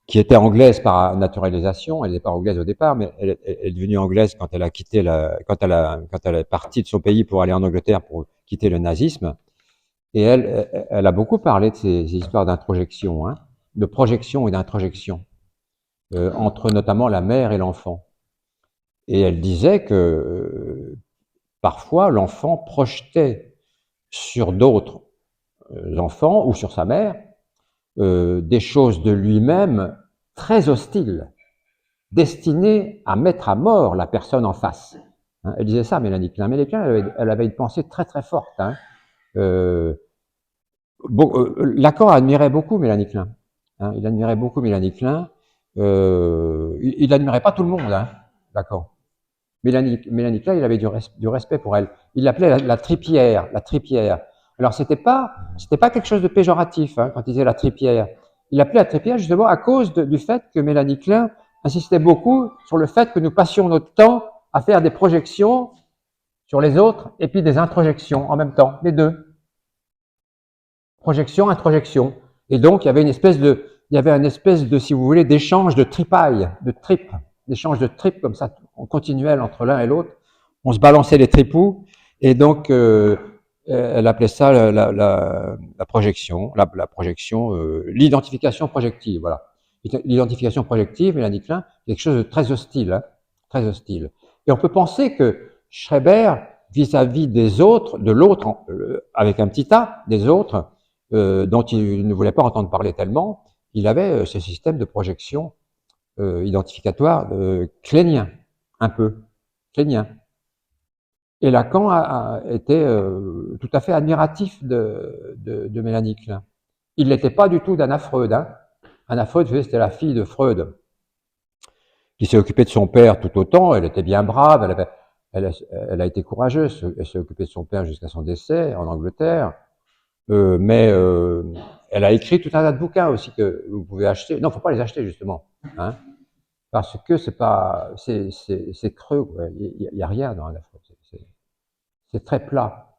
qui était anglaise par naturalisation. Elle n'était pas anglaise au départ, mais elle est devenue anglaise quand elle a quitté quand elle est partie de son pays pour aller en Angleterre pour quitter le nazisme. Et elle a beaucoup parlé de ces histoires d'introjection, hein, de projection et d'introjection, entre notamment la mère et l'enfant. Et elle disait que parfois l'enfant projetait sur d'autres enfants ou sur sa mère des choses de lui-même très hostiles, destinées à mettre à mort la personne en face. Hein, elle disait ça, Mélanie Klein. Mélanie Klein, elle avait une pensée très très forte. Hein. Lacan admirait beaucoup Mélanie Klein. Hein, il admirait beaucoup Mélanie Klein. Il n'admirait pas tout le monde, hein, Lacan. Mélanie Klein, il avait du respect pour elle. Il l'appelait la tripière, la tripière. Alors c'était pas quelque chose de péjoratif, hein, quand il disait la tripière. Il l'appelait la tripière justement à cause du fait que Mélanie Klein insistait beaucoup sur le fait que nous passions notre temps à faire des projections sur les autres et puis des introjections en même temps, les deux. Projection, introjection. Et donc il y avait une espèce de, si vous voulez, d'échange de tripaille, d'échange de tripes comme ça, en continuel entre l'un et l'autre. On se balançait les tripous et donc elle appelait ça la projection, l'identification projective, voilà. L'identification projective, Mélanie Klein, quelque chose de très hostile, hein, très hostile. Et on peut penser que Schreber, vis-à-vis des autres, de l'autre, avec un petit a, des autres, dont il ne voulait pas entendre parler tellement, il avait ce système de projection identificatoire clénien, un peu, clénien. Et Lacan a été tout à fait admiratif de Mélanie Klein. Il n'était pas du tout d'Anna Freud. Hein. Anna Freud, c'était la fille de Freud, qui s'est occupée de son père tout autant. Elle était bien brave, elle a été courageuse. Elle s'est occupée de son père jusqu'à son décès en Angleterre. Mais elle a écrit tout un tas de bouquins aussi que vous pouvez acheter. Non, faut pas les acheter justement, hein, parce que c'est creux. Il y a rien dans Anna Freud. C'est très plat.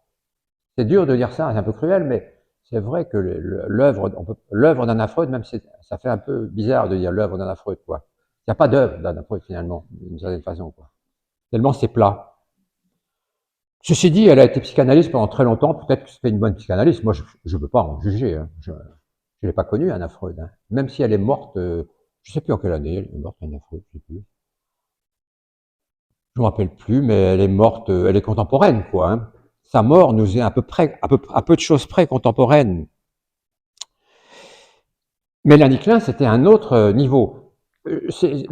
C'est dur de dire ça, c'est un peu cruel, mais c'est vrai que l'œuvre d'Anna Freud, même ça fait un peu bizarre de dire l'œuvre d'Anna Freud, quoi. Il n'y a pas d'œuvre d'Anna Freud, finalement, d'une certaine façon, quoi. Tellement c'est plat. Ceci dit, elle a été psychanalyste pendant très longtemps, peut-être que c'était une bonne psychanalyste. Moi, je ne veux pas en juger, hein. Je l'ai pas connue, Anna Freud, hein. Même si elle est morte, je sais plus en quelle année elle est morte, Anna Freud, je sais plus. Je me rappelle plus, mais elle est morte, elle est contemporaine, quoi, hein. Sa mort nous est à peu de choses près contemporaine. Mélanie Klein, c'était un autre niveau.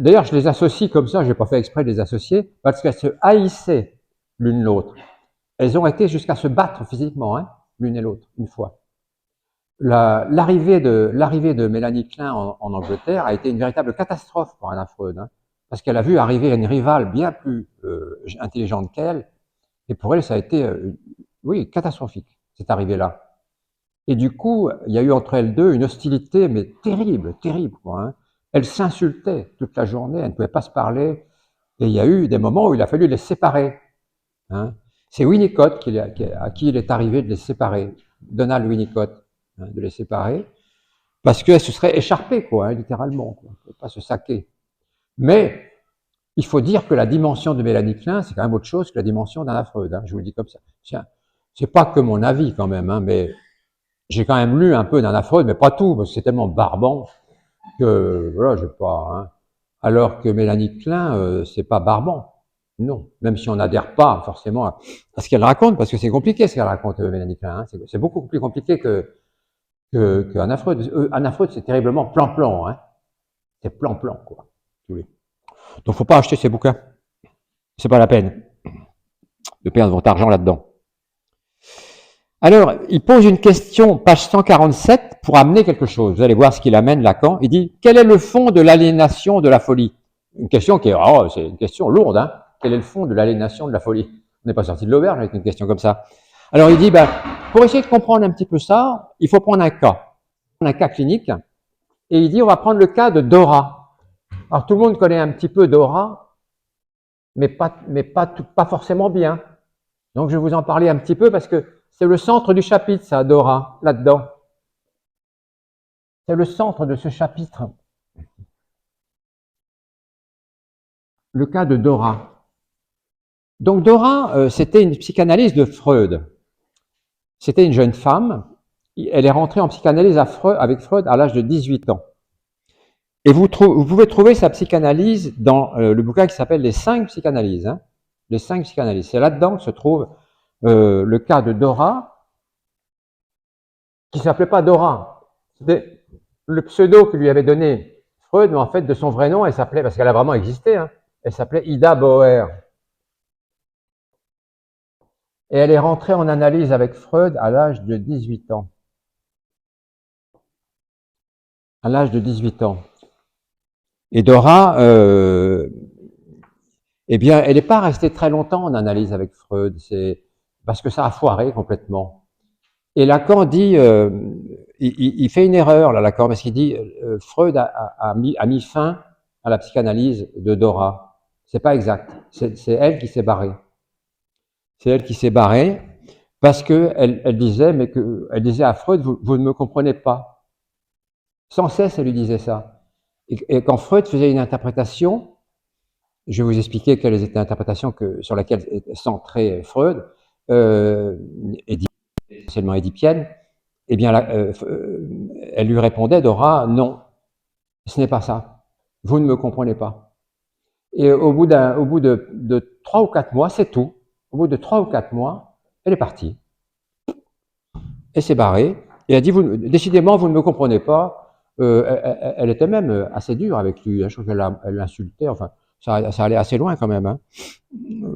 D'ailleurs, je les associe comme ça, je n'ai pas fait exprès de les associer, parce qu'elles se haïssaient l'une l'autre. Elles ont été jusqu'à se battre physiquement, hein, l'une et l'autre, une fois. L'arrivée de Mélanie Klein en Angleterre a été une véritable catastrophe pour Anna Freud, hein, parce qu'elle a vu arriver une rivale bien plus intelligente qu'elle, et pour elle, ça a été, oui, catastrophique, cette arrivée-là. Et du coup, il y a eu entre elles deux une hostilité, mais terrible, terrible, quoi, hein. Elles s'insultaient toute la journée, elles ne pouvaient pas se parler, et il y a eu des moments où il a fallu les séparer, hein. C'est Winnicott à qui il est arrivé de les séparer, Donald Winnicott, hein, de les séparer, parce qu'elles se seraient écharpées, quoi, hein, littéralement, quoi, ne pas se saquer. Mais il faut dire que la dimension de Mélanie Klein, c'est quand même autre chose que la dimension d'Anna Freud, hein, je vous le dis comme ça. C'est pas que mon avis quand même, hein, mais j'ai quand même lu un peu d'Anna Freud, mais pas tout, parce que c'est tellement barbant que, voilà, je pas, hein. Alors que Mélanie Klein, c'est pas barbant. Non. Même si on n'adhère pas forcément à ce qu'elle raconte, parce que c'est compliqué ce qu'elle raconte, Mélanie Klein, hein. C'est beaucoup plus compliqué que Anna Freud. Anna Freud, c'est terriblement plan-plan, hein. C'est plan-plan, quoi. Donc, faut pas acheter ces bouquins. C'est pas la peine de perdre votre argent là-dedans. Alors, il pose une question, page 147, pour amener quelque chose. Vous allez voir ce qu'il amène, Lacan. Il dit, quel est le fond de l'aliénation de la folie? Une question qui est, c'est une question lourde, hein. Quel est le fond de l'aliénation de la folie? On n'est pas sorti de l'auberge avec une question comme ça. Alors, il dit, pour essayer de comprendre un petit peu ça, il faut prendre un cas clinique. Et il dit, on va prendre le cas de Dora. Alors, tout le monde connaît un petit peu Dora, mais pas forcément bien. Donc, je vais vous en parler un petit peu parce que c'est le centre du chapitre, ça, Dora, là-dedans. C'est le centre de ce chapitre. Le cas de Dora. Donc, Dora, c'était une psychanalyse de Freud. C'était une jeune femme. Elle est rentrée en psychanalyse avec Freud à l'âge de 18 ans. Et vous pouvez trouver sa psychanalyse dans le bouquin qui s'appelle Les 5 psychanalyses. Hein, les 5 psychanalyses. C'est là-dedans que se trouve le cas de Dora, qui ne s'appelait pas Dora. C'était le pseudo que lui avait donné Freud, mais en fait, de son vrai nom, elle s'appelait, parce qu'elle a vraiment existé, hein, elle s'appelait Ida Bauer. Et elle est rentrée en analyse avec Freud à l'âge de 18 ans. À l'âge de 18 ans. Et Dora, eh bien, elle n'est pas restée très longtemps en analyse avec Freud, c'est parce que ça a foiré complètement. Et Lacan dit, il fait une erreur là, Lacan, parce qu'il dit Freud a mis fin à la psychanalyse de Dora. C'est pas exact. C'est elle qui s'est barrée. C'est elle qui s'est barrée parce que elle disait à Freud, vous ne me comprenez pas. Sans cesse, elle lui disait ça. Et quand Freud faisait une interprétation, je vais vous expliquer quelles étaient les interprétations sur lesquelles centrait Freud, essentiellement édipienne, eh bien, elle lui répondait, Dora, non, ce n'est pas ça. Vous ne me comprenez pas. Et au bout de 3 ou 4 mois, c'est tout. Au bout de 3 ou 4 mois, elle est partie. Elle s'est barrée. Et elle dit, décidément, vous ne me comprenez pas. Elle était même assez dure avec lui. Je trouve qu'elle l'insultait. Enfin, ça allait assez loin quand même. Hein.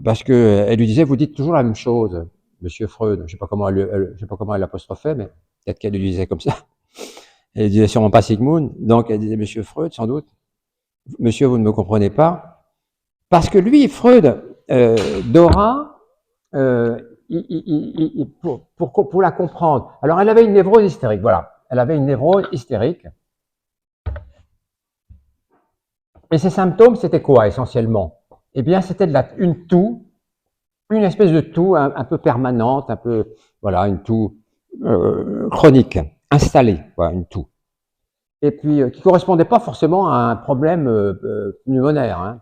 Parce qu'elle lui disait, vous dites toujours la même chose, monsieur Freud. Je ne sais pas comment elle l'apostrophait, mais peut-être qu'elle lui disait comme ça. Elle disait sûrement pas Sigmund. Donc, elle disait, monsieur Freud, sans doute. Monsieur, vous ne me comprenez pas. Parce que lui, Freud, Dora, pour la comprendre. Alors, elle avait une névrose hystérique, voilà. Elle avait une névrose hystérique. Et ses symptômes, c'était quoi, essentiellement? Eh bien, c'était une toux, une espèce de toux un peu permanente, un peu, voilà, une toux chronique, installée, quoi, une toux. Et puis qui correspondait pas forcément à un problème pulmonaire,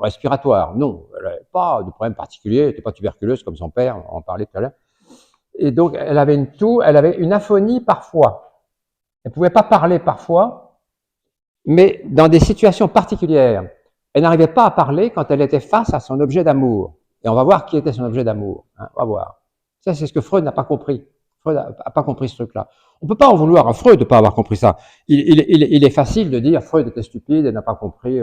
respiratoire. Non, elle n'avait pas de problème particulier, elle n'était pas tuberculeuse comme son père, on en parlait tout à l'heure. Et donc elle avait une toux, elle avait une aphonie parfois. Elle pouvait pas parler parfois, mais dans des situations particulières. Elle n'arrivait pas à parler quand elle était face à son objet d'amour. Et on va voir qui était son objet d'amour. Hein, on va voir. Ça, c'est ce que Freud n'a pas compris. Freud n'a pas compris ce truc-là. On peut pas en vouloir à Freud de pas avoir compris ça. Il est facile de dire Freud était stupide, elle n'a pas compris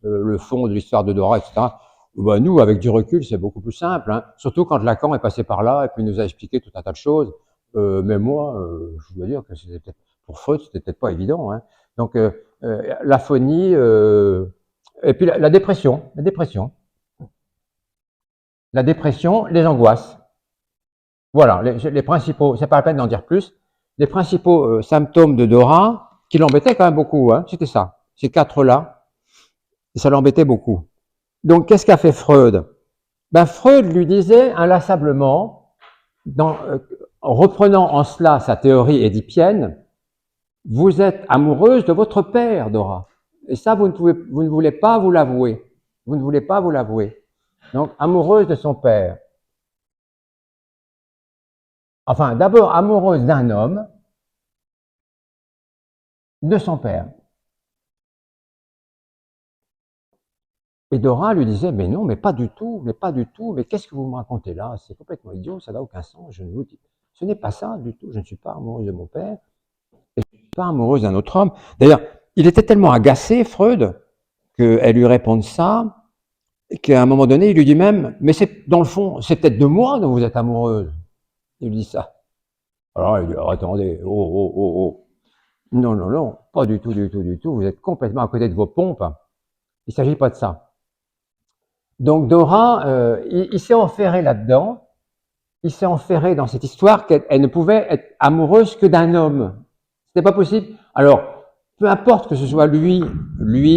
le fond de l'histoire de Dora, etc. Ben, nous, avec du recul, c'est beaucoup plus simple. Hein. Surtout quand Lacan est passé par là et puis nous a expliqué tout un tas de choses. Mais moi, je dois dire que c'était pour Freud, c'était peut-être pas évident. Hein. Donc l'aphonie et puis la dépression, les angoisses. Voilà, les principaux, c'est pas la peine d'en dire plus, les principaux symptômes de Dora, qui l'embêtaient quand même beaucoup, hein, c'était ça, ces quatre-là, et ça l'embêtait beaucoup. Donc, qu'est-ce qu'a fait Freud? Ben, Freud lui disait inlassablement, en reprenant en cela sa théorie édipienne, vous êtes amoureuse de votre père, Dora. Et ça, vous ne voulez pas vous l'avouer. Vous ne voulez pas vous l'avouer. Donc, amoureuse de son père. Enfin, d'abord amoureuse d'un homme, de son père. Et Dora lui disait, mais non, mais pas du tout, mais qu'est-ce que vous me racontez là? C'est complètement idiot, ça n'a aucun sens, je ne vous dis. Ce n'est pas ça du tout, je ne suis pas amoureuse de mon père, et je ne suis pas amoureuse d'un autre homme. D'ailleurs, il était tellement agacé, Freud, qu'elle lui réponde ça, qu'à un moment donné, il lui dit même, mais c'est, dans le fond, c'est peut-être de moi dont vous êtes amoureuse. Il lui dit ça. Alors, il dit, oh, attendez, oh. Non, pas du tout, vous êtes complètement à côté de vos pompes. Il ne s'agit pas de ça. Donc Dora, il s'est enferré là-dedans, il s'est enferré dans cette histoire qu'elle ne pouvait être amoureuse que d'un homme. C'était pas possible. Alors, peu importe que ce soit lui,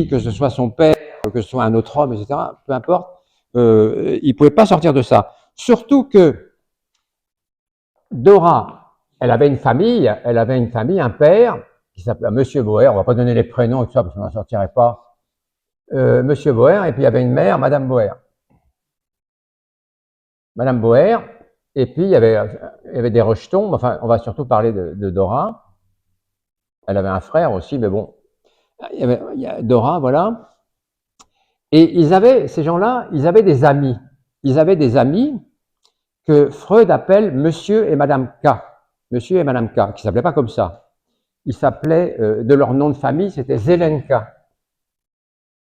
que ce soit son père, que ce soit un autre homme, etc., peu importe, il pouvait pas sortir de ça. Surtout que Dora, elle avait une famille, un père, qui s'appelait Monsieur Boer, on va pas donner les prénoms et tout ça, parce qu'on n'en sortirait pas. Monsieur Boer, et puis il y avait une mère, Madame Boer. Madame Boer, et puis il y avait des rejetons, enfin, on va surtout parler de Dora. Elle avait un frère aussi, mais bon. Il y a Dora, voilà. Et ces gens-là, ils avaient des amis. Ils avaient des amis que Freud appelle Monsieur et Madame K. Monsieur et Madame K, qui s'appelaient pas comme ça. Ils s'appelaient, de leur nom de famille, c'était Zelenka.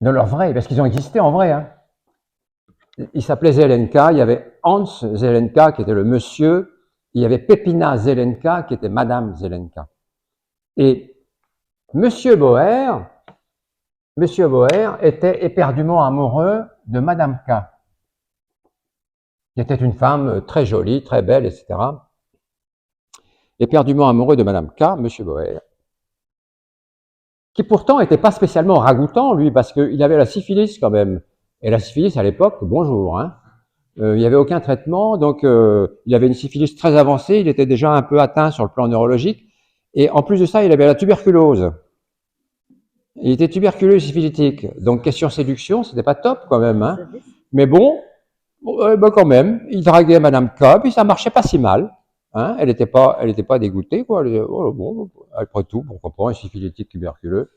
De leur vrai, parce qu'ils ont existé en vrai. Hein. Il s'appelait Zelenka, il y avait Hans Zelenka qui était le monsieur, il y avait Pepina Zelenka qui était Madame Zelenka. Et Monsieur Boer était éperdument amoureux de Madame K, qui était une femme très jolie, très belle, etc. Éperdument amoureux de Madame K, Monsieur Boer, qui pourtant n'était pas spécialement ragoûtant, lui, parce qu'il avait la syphilis quand même. Et la syphilis, à l'époque, bonjour, hein. Il n'y avait aucun traitement, donc il avait une syphilis très avancée, il était déjà un peu atteint sur le plan neurologique, et en plus de ça, il avait la tuberculose. Il était tuberculeux syphilitique, donc question séduction, c'était pas top quand même, hein. Mais bon, quand même, il draguait Madame K, puis ça marchait pas si mal. Hein, elle était pas dégoûtée, quoi. Bon, après tout, pourquoi pas, un syphilitique tuberculeux,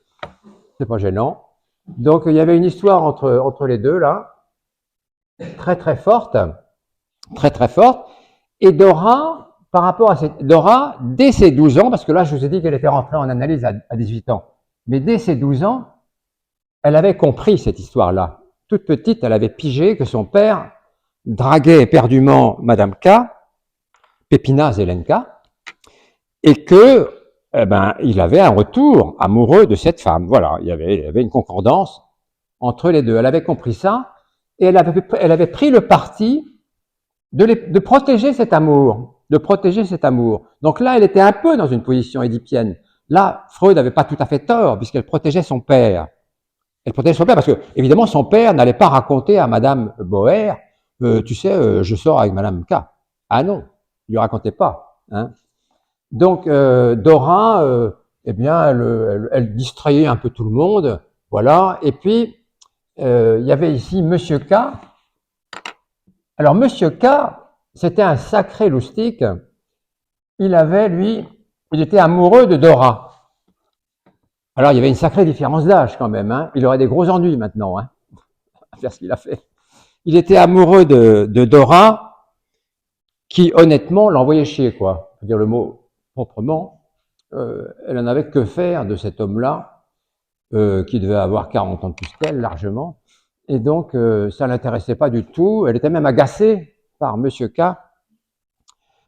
c'est pas gênant. Donc il y avait une histoire entre les deux là, très forte, Et Dora, par rapport à Dora, dès ses 12 ans, parce que là je vous ai dit qu'elle était rentrée en analyse à 18 ans, mais dès ses 12 ans, elle avait compris cette histoire-là. Toute petite, elle avait pigé que son père draguait éperdument Madame K, Pepina Zelenka, et que, il avait un retour amoureux de cette femme. Voilà, il y avait une concordance entre les deux. Elle avait compris ça, et elle avait pris le parti de protéger cet amour, Donc là, elle était un peu dans une position édipienne. Là, Freud n'avait pas tout à fait tort, puisqu'elle protégeait son père. Elle protégeait son père parce que, évidemment, son père n'allait pas raconter à Madame Boer, tu sais, je sors avec Madame K. Ah non, il lui racontait pas. Hein. Donc, Dora, eh bien, elle distrayait un peu tout le monde, voilà. Et puis, il y avait ici Monsieur K. Alors, Monsieur K, c'était un sacré loustique. Il était amoureux de Dora. Alors, il y avait une sacrée différence d'âge quand même, hein. Il aurait des gros ennuis maintenant, hein, à faire ce qu'il a fait. Il était amoureux de Dora, qui honnêtement l'envoyait chier, quoi. Pour dire le mot proprement, elle en avait que faire de cet homme-là, qui devait avoir 40 ans de plus qu'elle, largement. Et donc, ça l'intéressait pas du tout. Elle était même agacée par Monsieur K.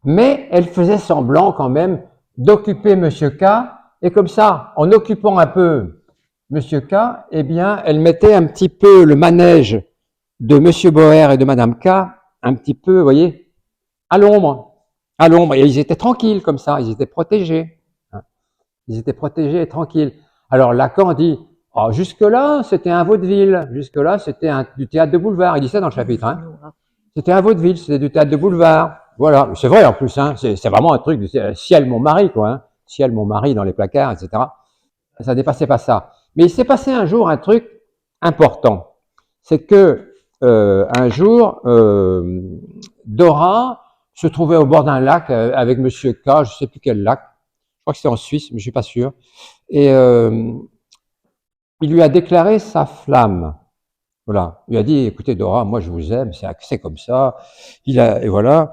Mais elle faisait semblant quand même d'occuper Monsieur K. Et comme ça, en occupant un peu Monsieur K, eh bien, elle mettait un petit peu le manège de Monsieur Boer et de Madame K, un petit peu, vous voyez, à l'ombre. À l'ombre. Et ils étaient tranquilles comme ça, ils étaient protégés. Ils étaient protégés et tranquilles. Alors Lacan dit, oh, jusque-là, c'était un vaudeville. Jusque-là, c'était du théâtre de boulevard. Il dit ça dans le chapitre. Hein. C'était un vaudeville, c'était du théâtre de boulevard. Voilà, c'est vrai en plus. Hein. C'est vraiment un truc de ciel mon mari, quoi. Hein. Ciel mon mari dans les placards, etc. Ça dépassait pas ça. Mais il s'est passé un jour un truc important. C'est que un jour, Dora se trouvait au bord d'un lac avec Monsieur K, je sais plus quel lac. Je crois que c'est en Suisse, mais je suis pas sûr. Et il lui a déclaré sa flamme. Voilà. Il lui a dit, écoutez Dora, moi je vous aime, c'est comme ça. Et voilà.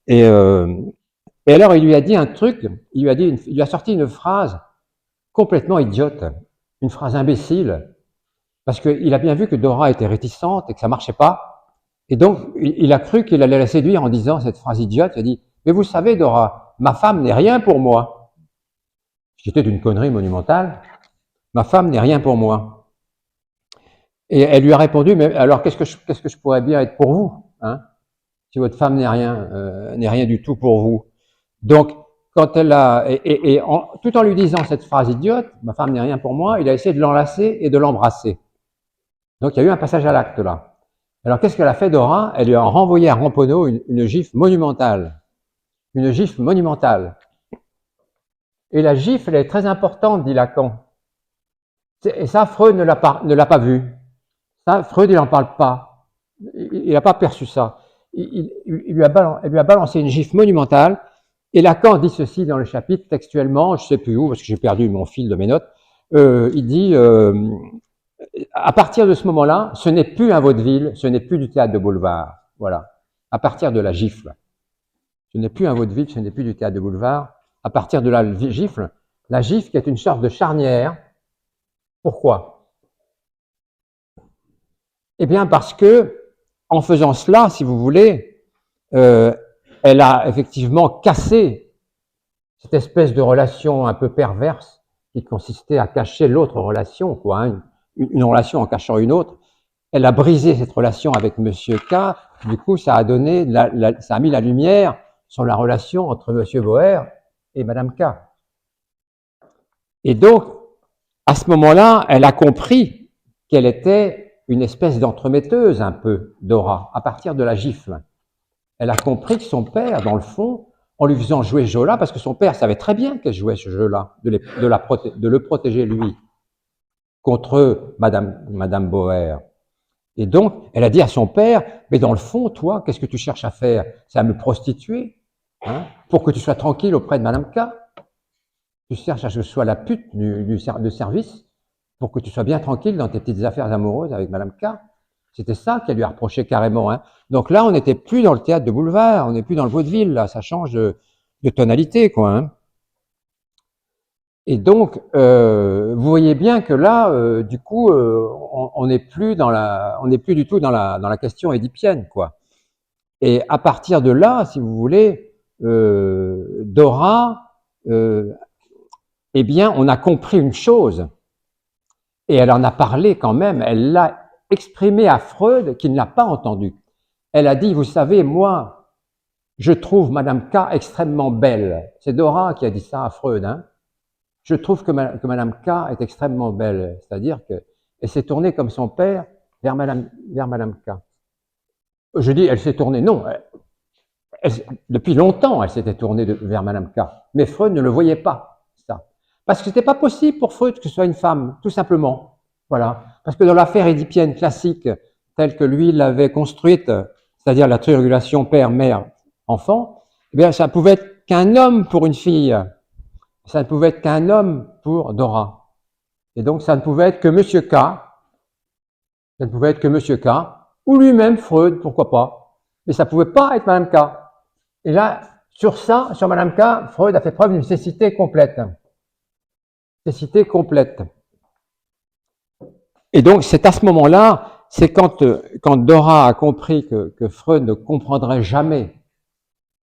Et alors il lui a dit un truc. Il lui a sorti une phrase complètement idiote, une phrase imbécile, parce qu'il a bien vu que Dora était réticente et que ça marchait pas. Et donc il a cru qu'il allait la séduire en disant cette phrase idiote. Il a dit, mais vous savez Dora, ma femme n'est rien pour moi. C'était une connerie monumentale. Ma femme n'est rien pour moi. Et elle lui a répondu, mais alors qu'est-ce que je pourrais bien être pour vous, hein, si votre femme n'est rien du tout pour vous. Donc, quand elle a, tout en lui disant cette phrase idiote, ma femme n'est rien pour moi, il a essayé de l'enlacer et de l'embrasser. Donc, il y a eu un passage à l'acte là. Alors, qu'est-ce qu'elle a fait, Dora? Elle lui a renvoyé à Ramponneau une gifle monumentale. Une gifle monumentale. Et la gifle, elle est très importante, dit Lacan. Et ça, Freud ne l'a pas vu. Ça, Freud, il n'en parle pas. Il n'a pas perçu ça. Elle lui a balancé une gifle monumentale. Et Lacan dit ceci dans le chapitre, textuellement, je ne sais plus où, parce que j'ai perdu mon fil de mes notes. Il dit, à partir de ce moment-là, ce n'est plus un vaudeville, ce n'est plus du théâtre de boulevard. Voilà. À partir de la gifle. Ce n'est plus un vaudeville, ce n'est plus du théâtre de boulevard. À partir de la gifle qui est une sorte de charnière. Pourquoi? Eh bien, parce que, en faisant cela, si vous voulez, elle a effectivement cassé cette espèce de relation un peu perverse qui consistait à cacher l'autre relation, quoi, hein, une relation en cachant une autre. Elle a brisé cette relation avec Monsieur K. Du coup, ça a donné, ça a mis la lumière sur la relation entre Monsieur Boer et Madame K. Et donc, à ce moment-là, elle a compris qu'elle était une espèce d'entremetteuse un peu, Dora, à partir de la gifle. Elle a compris que son père, dans le fond, en lui faisant jouer ce jeu-là, parce que son père savait très bien qu'elle jouait ce jeu-là, de le protéger lui, contre Madame Boer. Et donc, elle a dit à son père, mais dans le fond, toi, qu'est-ce que tu cherches à faire? C'est à me prostituer, hein, pour que tu sois tranquille auprès de Madame K. Tu cherches à ce que je sois la pute de service, pour que tu sois bien tranquille dans tes petites affaires amoureuses avec Madame K. C'était ça qu'elle lui a reproché carrément. Hein. Donc là, on n'était plus dans le théâtre de boulevard, on n'est plus dans le vaudeville, là, ça change de tonalité, quoi. Hein. Et donc, vous voyez bien que là, du coup, on n'est plus du tout dans la question édipienne, quoi. Et à partir de là, si vous voulez, Dora, eh bien, on a compris une chose, et elle en a parlé quand même, elle l'a exprimé à Freud qui ne l'a pas entendu. Elle a dit, vous savez, moi, je trouve Madame K extrêmement belle. C'est Dora qui a dit ça à Freud. Hein. Je trouve que Madame K est extrêmement belle. C'est-à-dire qu'elle s'est tournée comme son père vers Madame K. Je dis, elle s'est tournée. Non, depuis longtemps, elle s'était tournée vers Madame K. Mais Freud ne le voyait pas, ça. Parce que c'était pas possible pour Freud que ce soit une femme, tout simplement. Voilà. Parce que dans l'affaire édipienne classique, telle que lui l'avait construite, c'est-à-dire la triangulation père, mère, enfant, eh bien, ça pouvait être qu'un homme pour une fille. Ça ne pouvait être qu'un homme pour Dora. Et donc, ça ne pouvait être que Monsieur K. Ça ne pouvait être que Monsieur K. Ou lui-même, Freud, pourquoi pas. Mais ça ne pouvait pas être Madame K. Et là, sur ça, sur Madame K, Freud a fait preuve d'une cécité complète. Cécité complète. Et donc, c'est à ce moment-là, c'est quand Dora a compris que Freud ne comprendrait jamais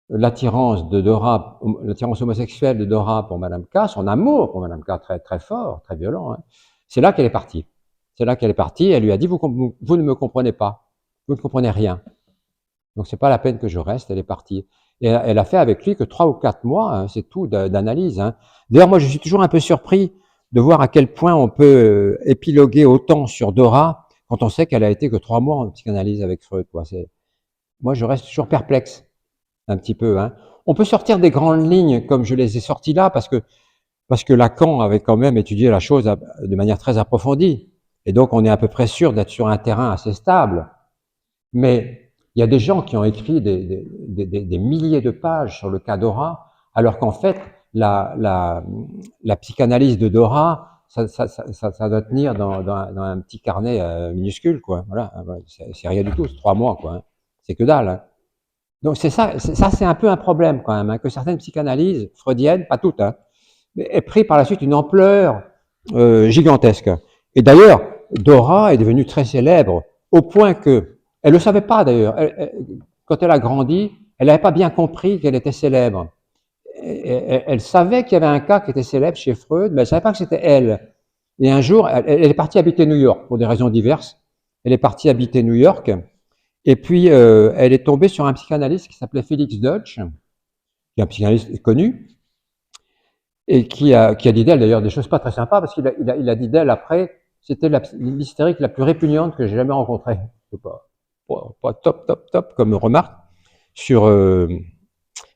l'attirance de Dora, l'attirance homosexuelle de Dora pour Madame K, son amour pour Madame K très, très fort, très violent, hein, c'est là qu'elle est partie. C'est là qu'elle est partie, elle lui a dit, vous ne me comprenez pas, vous ne comprenez rien. Donc, c'est pas la peine que je reste, elle est partie. Et elle a fait avec lui que 3 ou 4 mois, hein, c'est tout, d'analyse. Hein. D'ailleurs, moi, je suis toujours un peu surpris de voir à quel point on peut épiloguer autant sur Dora quand on sait qu'elle a été que 3 mois en psychanalyse avec Freud. Quoi. Moi, je reste toujours perplexe, un petit peu. Hein. On peut sortir des grandes lignes comme je les ai sorties là, parce que Lacan avait quand même étudié la chose de manière très approfondie. Et donc, on est à peu près sûr d'être sur un terrain assez stable. Mais il y a des gens qui ont écrit des milliers de pages sur le cas Dora, alors qu'en fait, la psychanalyse de Dora, ça doit tenir dans un petit carnet minuscule, quoi. Voilà, c'est rien du tout, c'est 3 mois, quoi. Hein. C'est que dalle. Hein. Donc c'est ça, c'est un peu un problème quand même, hein, que certaines psychanalyses freudiennes, pas toutes, hein, aient pris par la suite une ampleur gigantesque. Et d'ailleurs, Dora est devenue très célèbre au point que elle ne le savait pas d'ailleurs. Quand elle a grandi, elle n'avait pas bien compris qu'elle était célèbre. Elle savait qu'il y avait un cas qui était célèbre chez Freud, mais elle ne savait pas que c'était elle. Et un jour, elle est partie habiter New York pour des raisons diverses. Elle est partie habiter New York. Et puis, elle est tombée sur un psychanalyste qui s'appelait Felix Deutsch, qui est un psychanalyste connu, et qui a dit d'elle d'ailleurs des choses pas très sympas, parce qu'il a dit d'elle après, c'était l'hystérique la plus répugnante que j'ai jamais rencontrée. C'est pas top comme remarque. Sur,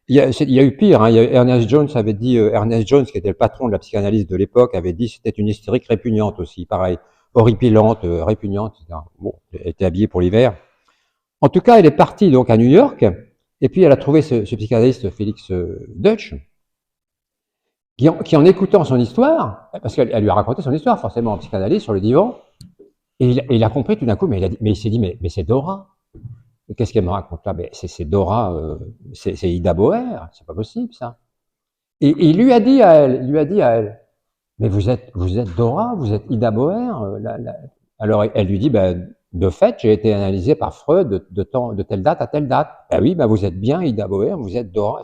il y a eu pire. Hein, Ernest Jones avait dit, Ernest Jones, qui était le patron de la psychanalyse de l'époque, avait dit c'était une hystérique répugnante aussi, pareil, horripilante, répugnante, etc. Bon, elle était habillée pour l'hiver. En tout cas, elle est partie donc à New York, et puis elle a trouvé ce psychanalyste Felix Deutsch, qui en écoutant son histoire, parce qu'elle lui a raconté son histoire forcément en psychanalyse sur le divan, et il a compris tout d'un coup, mais il s'est dit, mais c'est Dora. Qu'est-ce qu'elle me raconte là? Mais c'est Dora, c'est Ida Boer, c'est pas possible ça. Et il lui a dit à elle, mais vous êtes Dora, vous êtes Ida Boer. Alors elle lui dit, ben de fait, j'ai été analysé par Freud de telle date à telle date. Ben oui, ben vous êtes bien Ida Boer, vous êtes Dora.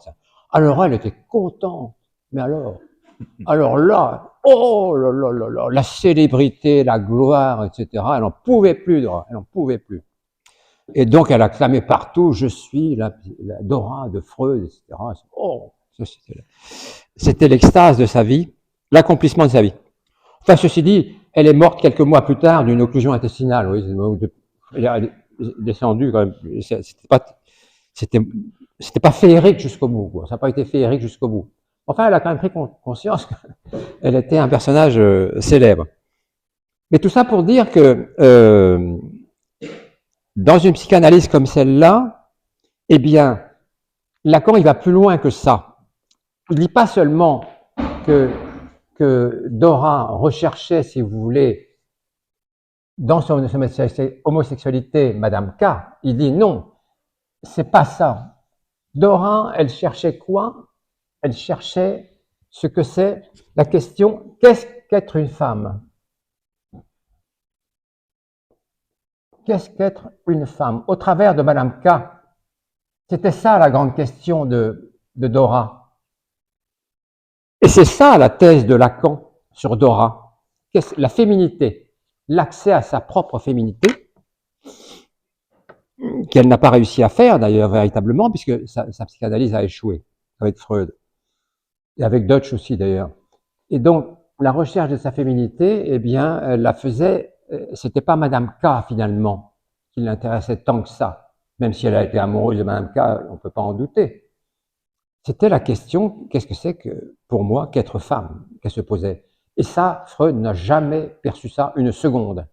Alors elle était contente, mais alors là, oh là là là là, la célébrité, la gloire, etc. Elle n'en pouvait plus, Dora, elle n'en pouvait plus. Et donc, elle a clamé partout, je suis la Dora de Freud, etc. Oh, c'était l'extase de sa vie, l'accomplissement de sa vie. Enfin, ceci dit, elle est morte quelques mois plus tard d'une occlusion intestinale. Oui, elle est descendue quand même. C'était pas féerique jusqu'au bout. Quoi. Ça n'a pas été féerique jusqu'au bout. Enfin, elle a quand même pris conscience qu'elle était un personnage célèbre. Mais tout ça pour dire que dans une psychanalyse comme celle-là, eh bien, Lacan, il va plus loin que ça. Il dit pas seulement que Dora recherchait, si vous voulez, dans son homosexualité, Madame K. Il dit non, c'est pas ça. Dora, elle cherchait quoi? Elle cherchait ce que c'est la question, qu'est-ce qu'être une femme? Qu'est-ce qu'être une femme? Au travers de Madame K, c'était ça la grande question de Dora. Et c'est ça la thèse de Lacan sur Dora. La féminité, l'accès à sa propre féminité, qu'elle n'a pas réussi à faire d'ailleurs véritablement, puisque sa psychanalyse a échoué avec Freud, et avec Deutsch aussi d'ailleurs. Et donc, la recherche de sa féminité, eh bien, elle la faisait, c'était pas Madame K finalement qui l'intéressait tant que ça, même si elle a été amoureuse de Madame K, on ne peut pas en douter. C'était la question, qu'est-ce que c'est que, pour moi, qu'être femme, qu'elle se posait. Et ça, Freud n'a jamais perçu ça une seconde.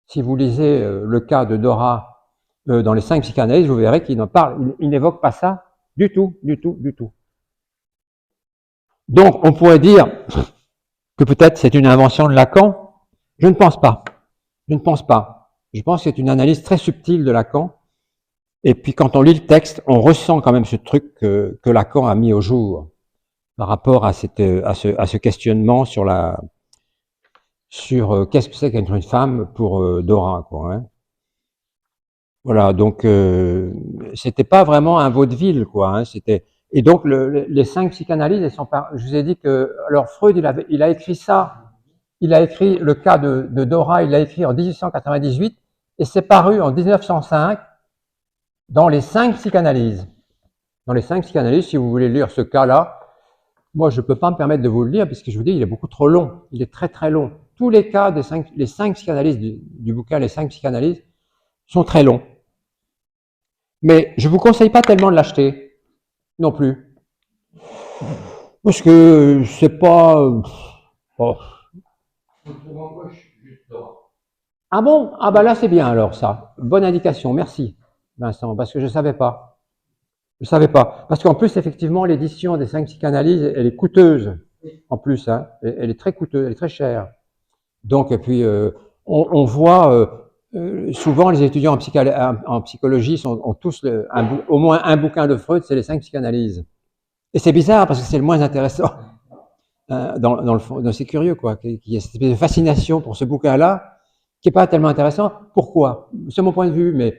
Si vous lisez le cas de Dora dans les 5 psychanalystes, vous verrez qu'il n'en parle, il n'évoque pas ça du tout, du tout, du tout. Donc, on pourrait dire que peut-être c'est une invention de Lacan. Je ne pense pas. Je ne pense pas. Je pense que c'est une analyse très subtile de Lacan. Et puis, quand on lit le texte, on ressent quand même ce truc que Lacan a mis au jour par rapport à ce questionnement sur qu'est-ce que c'est qu'être une femme pour Dora, quoi. Hein. Voilà, donc c'était pas vraiment un vaudeville, quoi. Hein, c'était et donc les 5 psychanalyses, elles sont pas. Je vous ai dit que alors Freud, il a écrit ça. Il a écrit le cas de Dora, il l'a écrit en 1898 et c'est paru en 1905 dans les 5 psychanalyses. Dans les 5 psychanalyses, si vous voulez lire ce cas-là, moi je peux pas me permettre de vous le lire puisque je vous dis, il est beaucoup trop long. Il est très très long. Tous les cas les 5 psychanalyses du bouquin, les 5 psychanalyses, sont très longs. Mais je vous conseille pas tellement de l'acheter, non plus. Parce que c'est pas... Oh. Ah bon? Ah bah là c'est bien alors ça. Bonne indication, merci Vincent, parce que je savais pas. Je savais pas. Parce qu'en plus, effectivement, l'édition des 5 psychanalyses, elle est coûteuse. En plus, hein. Elle est très coûteuse, elle est très chère. Donc, et puis, on voit souvent les étudiants en psychologie ont tous au moins un bouquin de Freud, c'est les 5 psychanalyses. Et c'est bizarre parce que c'est le moins intéressant. Dans le fond, c'est curieux, quoi. Qu'il y ait cette espèce de fascination pour ce bouquin-là, qui n'est pas tellement intéressant. Pourquoi? C'est mon point de vue, mais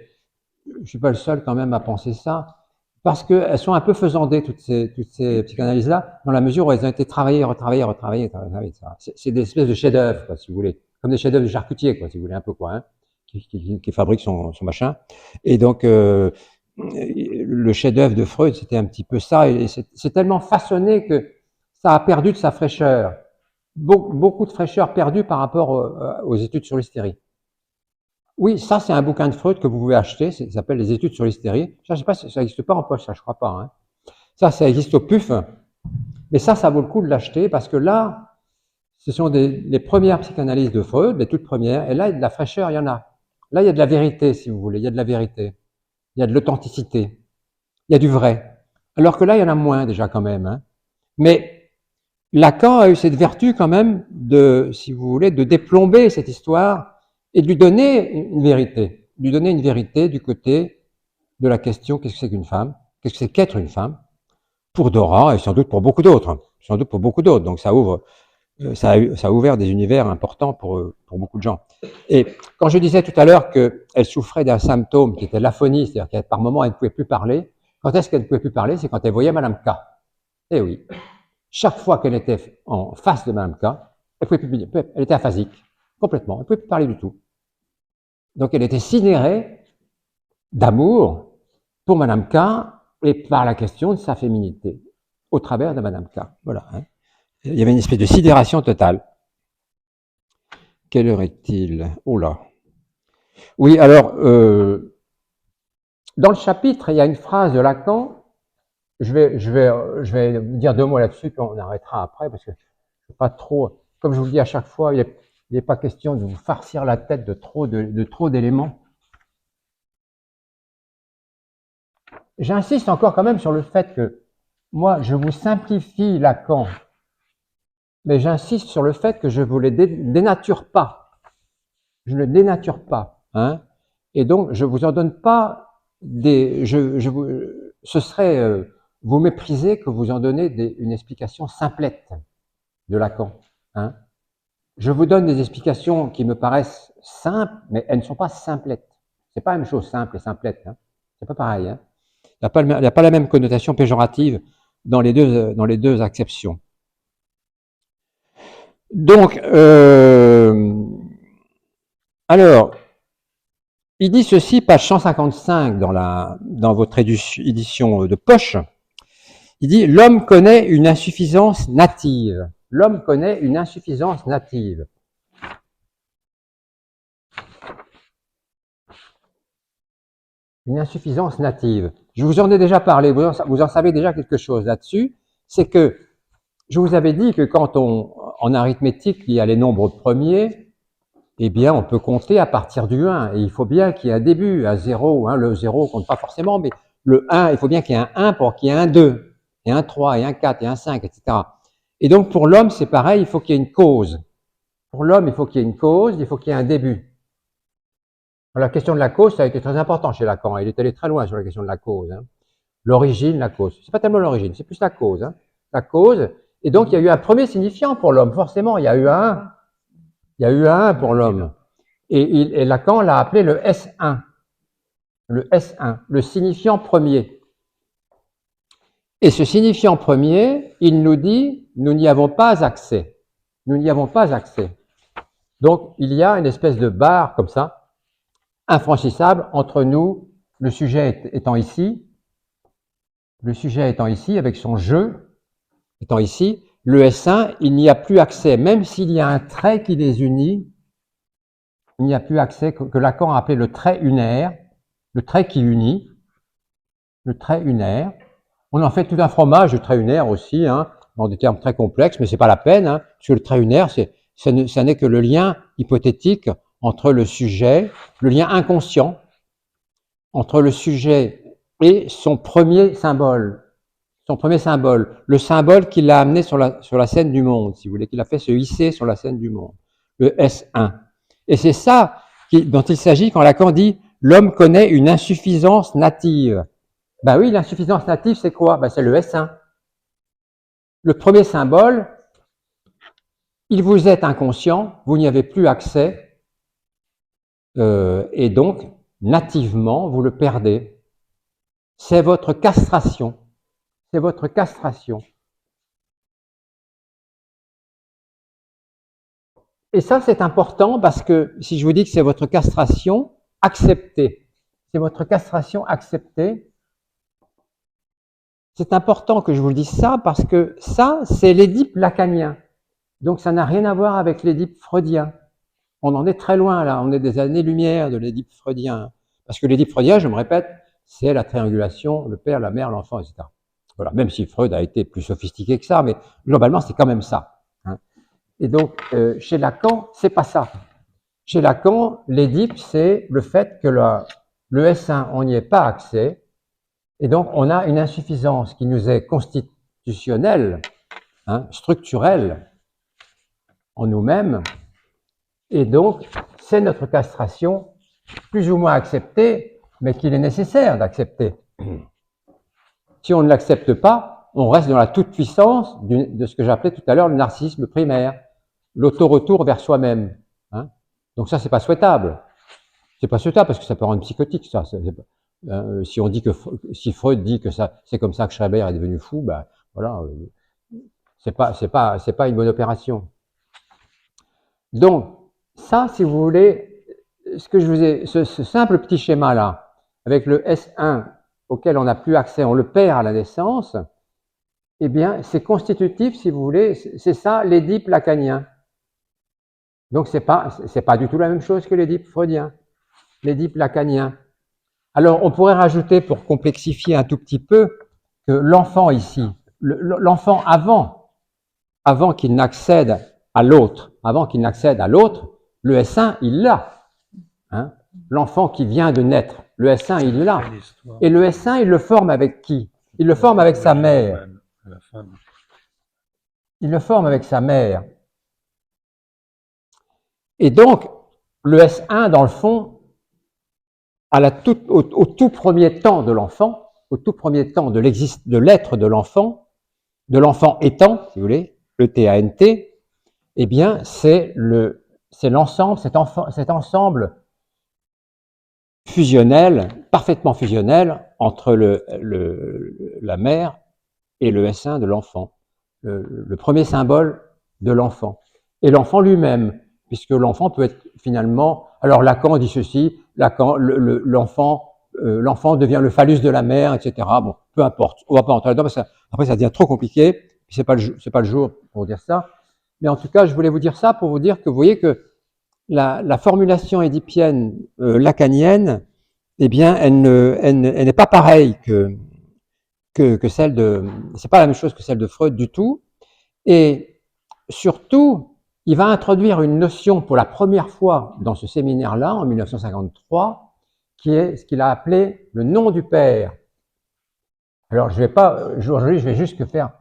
je suis pas le seul quand même à penser ça. Parce qu'elles sont un peu faisandées, toutes ces psychanalyses-là, dans la mesure où elles ont été travaillées, retravaillées. C'est des espèces de chefs-d'œuvre, quoi, si vous voulez. Comme des chefs-d'œuvre de charcutier, quoi, si vous voulez, un peu, quoi, hein, qui fabrique son machin. Et donc, le chef-d'œuvre de Freud, c'était un petit peu ça, et c'est tellement façonné que ça a perdu de sa fraîcheur. Beaucoup de fraîcheur perdue par rapport aux études sur l'hystérie. Oui, ça c'est un bouquin de Freud que vous pouvez acheter, ça s'appelle Les études sur l'hystérie. Ça, je sais pas, ça n'existe pas en poche, ça, je crois pas. Hein. Ça existe au PUF, mais ça vaut le coup de l'acheter parce que là, ce sont les premières psychanalyses de Freud, les toutes premières, et là, il y a de la fraîcheur, il y en a. Là, il y a de la vérité, si vous voulez, il y a de la vérité, il y a de l'authenticité, il y a du vrai. Alors que là, il y en a moins déjà quand même. Hein. Mais Lacan a eu cette vertu quand même de, si vous voulez, de déplomber cette histoire et de lui donner une vérité. Lui donner une vérité du côté de la question qu'est-ce que c'est qu'une femme? Qu'est-ce que c'est qu'être une femme? Pour Dora et sans doute pour beaucoup d'autres. Sans doute pour beaucoup d'autres. Donc ça ouvre, ça a ouvert des univers importants pour beaucoup de gens. Et quand je disais tout à l'heure qu'elle souffrait d'un symptôme qui était l'aphonie, c'est-à-dire qu'à par moment elle ne pouvait plus parler, quand est-ce qu'elle ne pouvait plus parler? C'est quand elle voyait Madame K. Eh oui. Chaque fois qu'elle était en face de Madame K, elle était aphasique, complètement. Elle ne pouvait plus parler du tout. Donc elle était sidérée d'amour pour Madame K et par la question de sa féminité, au travers de Madame K. Voilà. Hein. Il y avait une espèce de sidération totale. Quelle heure est-il? Oh là. Oui, alors, dans le chapitre, il y a une phrase de Lacan. Je vais vous dire 2 mots là-dessus, puis on arrêtera après, parce que je ne pas trop, comme je vous le dis à chaque fois, il n'est pas question de vous farcir la tête de trop d'éléments. J'insiste encore quand même sur le fait que moi, je vous simplifie Lacan, mais j'insiste sur le fait que je ne vous les dénature pas. Je ne le dénature pas. Hein, et donc, je ne vous en donne pas des... ce serait... vous méprisez que vous en donnez une explication simplette de Lacan. Hein. Je vous donne des explications qui me paraissent simples, mais elles ne sont pas simplettes. C'est pas la même chose, simple et simplette. Hein. C'est pas pareil. Hein. Il n'y a pas la même connotation péjorative dans les deux acceptions. Donc, alors, il dit ceci, page 155 dans votre édition de poche. Il dit « L'homme connaît une insuffisance native. » L'homme connaît une insuffisance native. Une insuffisance native. Je vous en ai déjà parlé, vous en savez déjà quelque chose là-dessus. C'est que je vous avais dit que quand en arithmétique, il y a les nombres premiers, eh bien, on peut compter à partir du 1. Et il faut bien qu'il y ait un début, un 0, hein, le 0 compte pas forcément, mais le 1, il faut bien qu'il y ait un 1 pour qu'il y ait un 2, et un 3, et un 4, et un 5, etc. Et donc, pour l'homme, c'est pareil, il faut qu'il y ait une cause. Pour l'homme, il faut qu'il y ait une cause, il faut qu'il y ait un début. La question de la cause, ça a été très important chez Lacan. Il est allé très loin sur la question de la cause. Hein. L'origine, la cause. C'est pas tellement l'origine, c'est plus la cause. Hein. La cause. Et donc, il y a eu un premier signifiant pour l'homme. Forcément, il y a eu un 1. Il y a eu un 1 pour l'homme. Et Lacan l'a appelé le S1. Le S1, le signifiant premier. Et ce signifiant premier, il nous dit, nous n'y avons pas accès. Nous n'y avons pas accès. Donc, il y a une espèce de barre comme ça, infranchissable entre nous, le sujet étant ici, avec son jeu, étant ici, le S1, il n'y a plus accès, même s'il y a un trait qui les unit, il n'y a plus accès, que Lacan a appelé le trait unaire, le trait qui unit, le trait unaire. On en fait tout un fromage, le trait unaire aussi, hein, dans des termes très complexes, mais c'est pas la peine, hein, parce que le trait unaire, ça n'est que le lien hypothétique entre le sujet, le lien inconscient, entre le sujet et son premier symbole, le symbole qui l'a amené sur la scène du monde, si vous voulez, qui l'a fait se hisser sur la scène du monde, le S1. Et c'est ça dont il s'agit quand Lacan dit « l'homme connaît une insuffisance native ». Ben oui, l'insuffisance native, c'est quoi? Ben c'est le S1. Le premier symbole, il vous est inconscient, vous n'y avez plus accès, et donc, nativement, vous le perdez. C'est votre castration. C'est votre castration. Et ça, c'est important parce que si je vous dis que c'est votre castration, acceptée. C'est votre castration acceptée. C'est important que je vous le dise ça parce que ça, c'est l'Édipe lacanien. Donc, ça n'a rien à voir avec l'Édipe freudien. On en est très loin là, on est des années-lumière de l'Édipe freudien. Parce que l'Édipe freudien, je me répète, c'est la triangulation, le père, la mère, l'enfant, etc. Voilà, même si Freud a été plus sophistiqué que ça, mais globalement, c'est quand même ça. Hein. Et donc, chez Lacan, c'est pas ça. Chez Lacan, l'Édipe, c'est le fait que le S1, on n'y ait pas accès, et donc on a une insuffisance qui nous est constitutionnelle, hein, structurelle, en nous-mêmes, et donc c'est notre castration, plus ou moins acceptée, mais qu'il est nécessaire d'accepter. Si on ne l'accepte pas, on reste dans la toute-puissance de ce que j'appelais tout à l'heure le narcissisme primaire, l'auto-retour vers soi-même. Hein. Donc ça, c'est pas souhaitable. C'est pas souhaitable parce que ça peut rendre psychotique, ça. Si on dit si Freud dit que ça, c'est comme ça que Schreiber est devenu fou, ben voilà, c'est pas une bonne opération. Donc ça, si vous voulez, ce que je vous ai, ce simple petit schéma là, avec le S1 auquel on n'a plus accès, on le perd à la naissance, eh bien, c'est constitutif, si vous voulez, c'est ça l'Édipe lacanien. Donc, c'est pas du tout la même chose que l'Édipe freudien, l'Édipe lacanien. Alors, on pourrait rajouter, pour complexifier un tout petit peu, que l'enfant ici, l'enfant avant qu'il n'accède à l'autre, le S1, il l'a. Hein. L'enfant qui vient de naître, le S1, il l'a. Et le S1, il le forme avec qui? Il le forme avec sa mère. Il le forme avec sa mère. Et donc, le S1, dans le fond, au tout premier temps de l'enfant, au tout premier temps de l'être de l'enfant étant, si vous voulez, le TANT, eh bien, c'est l'ensemble, cet ensemble fusionnel, parfaitement fusionnel, entre la mère et le S1 de l'enfant. Le premier symbole de l'enfant. Et l'enfant lui-même, puisque l'enfant peut être finalement... Alors Lacan dit ceci, l'enfant devient le phallus de la mère, etc. Bon, peu importe, on va pas entrer là-dedans, parce que après ça devient trop compliqué, c'est pas le jour pour dire ça. Mais en tout cas, je voulais vous dire ça pour vous dire que vous voyez que la formulation édipienne lacanienne, eh bien, elle n'est pas pareille que celle de, c'est pas la même chose que celle de Freud du tout. Et surtout, il va introduire une notion pour la première fois dans ce séminaire-là, en 1953, qui est ce qu'il a appelé le nom du père. Alors, je vais pas, aujourd'hui, je vais juste faire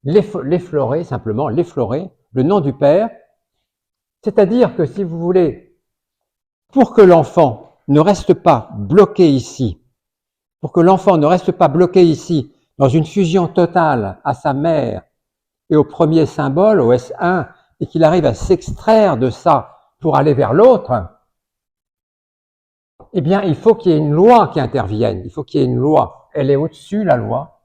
l'effleurer, simplement, l'effleurer, le nom du père. C'est-à-dire que, si vous voulez, pour que l'enfant ne reste pas bloqué ici, pour que l'enfant ne reste pas bloqué ici, dans une fusion totale à sa mère et au premier symbole, au S1, et qu'il arrive à s'extraire de ça pour aller vers l'autre, eh bien, il faut qu'il y ait une loi qui intervienne. Il faut qu'il y ait une loi. Elle est au-dessus, la loi.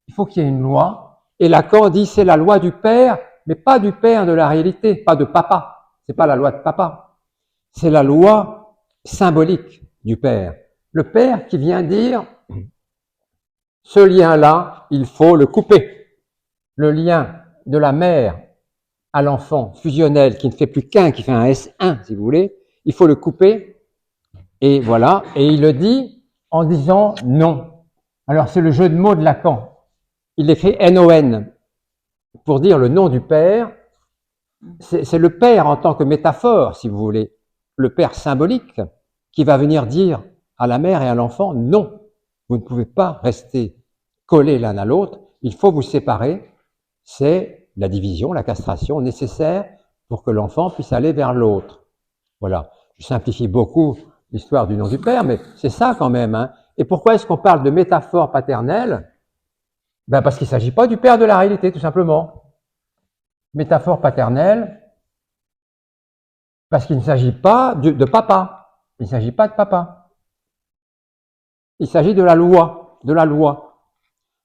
Il faut qu'il y ait une loi. Et Lacan dit c'est la loi du père, mais pas du père de la réalité, pas de papa. C'est pas la loi de papa. C'est la loi symbolique du père. Le père qui vient dire ce lien-là, il faut le couper. Le lien de la mère à l'enfant fusionnel qui ne fait plus qu'un, qui fait un S1, si vous voulez, il faut le couper. Et voilà. Et il le dit en disant non. Alors, c'est le jeu de mots de Lacan. Il écrit NON pour dire le nom du père. C'est le père en tant que métaphore, si vous voulez, le père symbolique, qui va venir dire à la mère et à l'enfant non. Vous ne pouvez pas rester collés l'un à l'autre. Il faut vous séparer. C'est la division, la castration nécessaire pour que l'enfant puisse aller vers l'autre. Voilà. Je simplifie beaucoup l'histoire du nom du père, mais c'est ça quand même. Hein. Et pourquoi est-ce qu'on parle de métaphore paternelle? Ben parce qu'il ne s'agit pas du père de la réalité, tout simplement. Métaphore paternelle, parce qu'il ne s'agit pas de papa. Il ne s'agit pas de papa. Il s'agit de la loi, de la loi.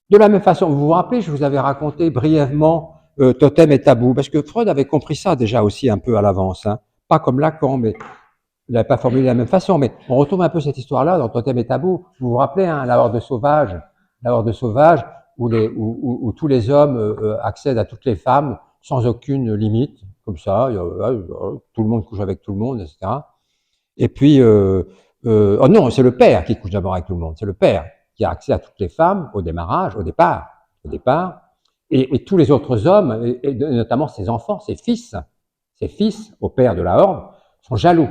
De la même façon, vous vous rappelez, je vous avais raconté brièvement Totem et Tabou, parce que Freud avait compris ça déjà aussi un peu à l'avance. Hein. Pas comme Lacan, mais il n'avait pas formulé de la même façon, mais on retrouve un peu cette histoire-là dans Totem et Tabou. Vous vous rappelez, hein, la horde sauvage, où tous les hommes accèdent à toutes les femmes sans aucune limite, comme ça, tout le monde couche avec tout le monde, etc. Et puis, oh non, c'est le père qui couche d'abord avec tout le monde, c'est le père qui a accès à toutes les femmes au départ, et tous les autres hommes, et notamment ses enfants, ses fils, au père de la horde, sont jaloux.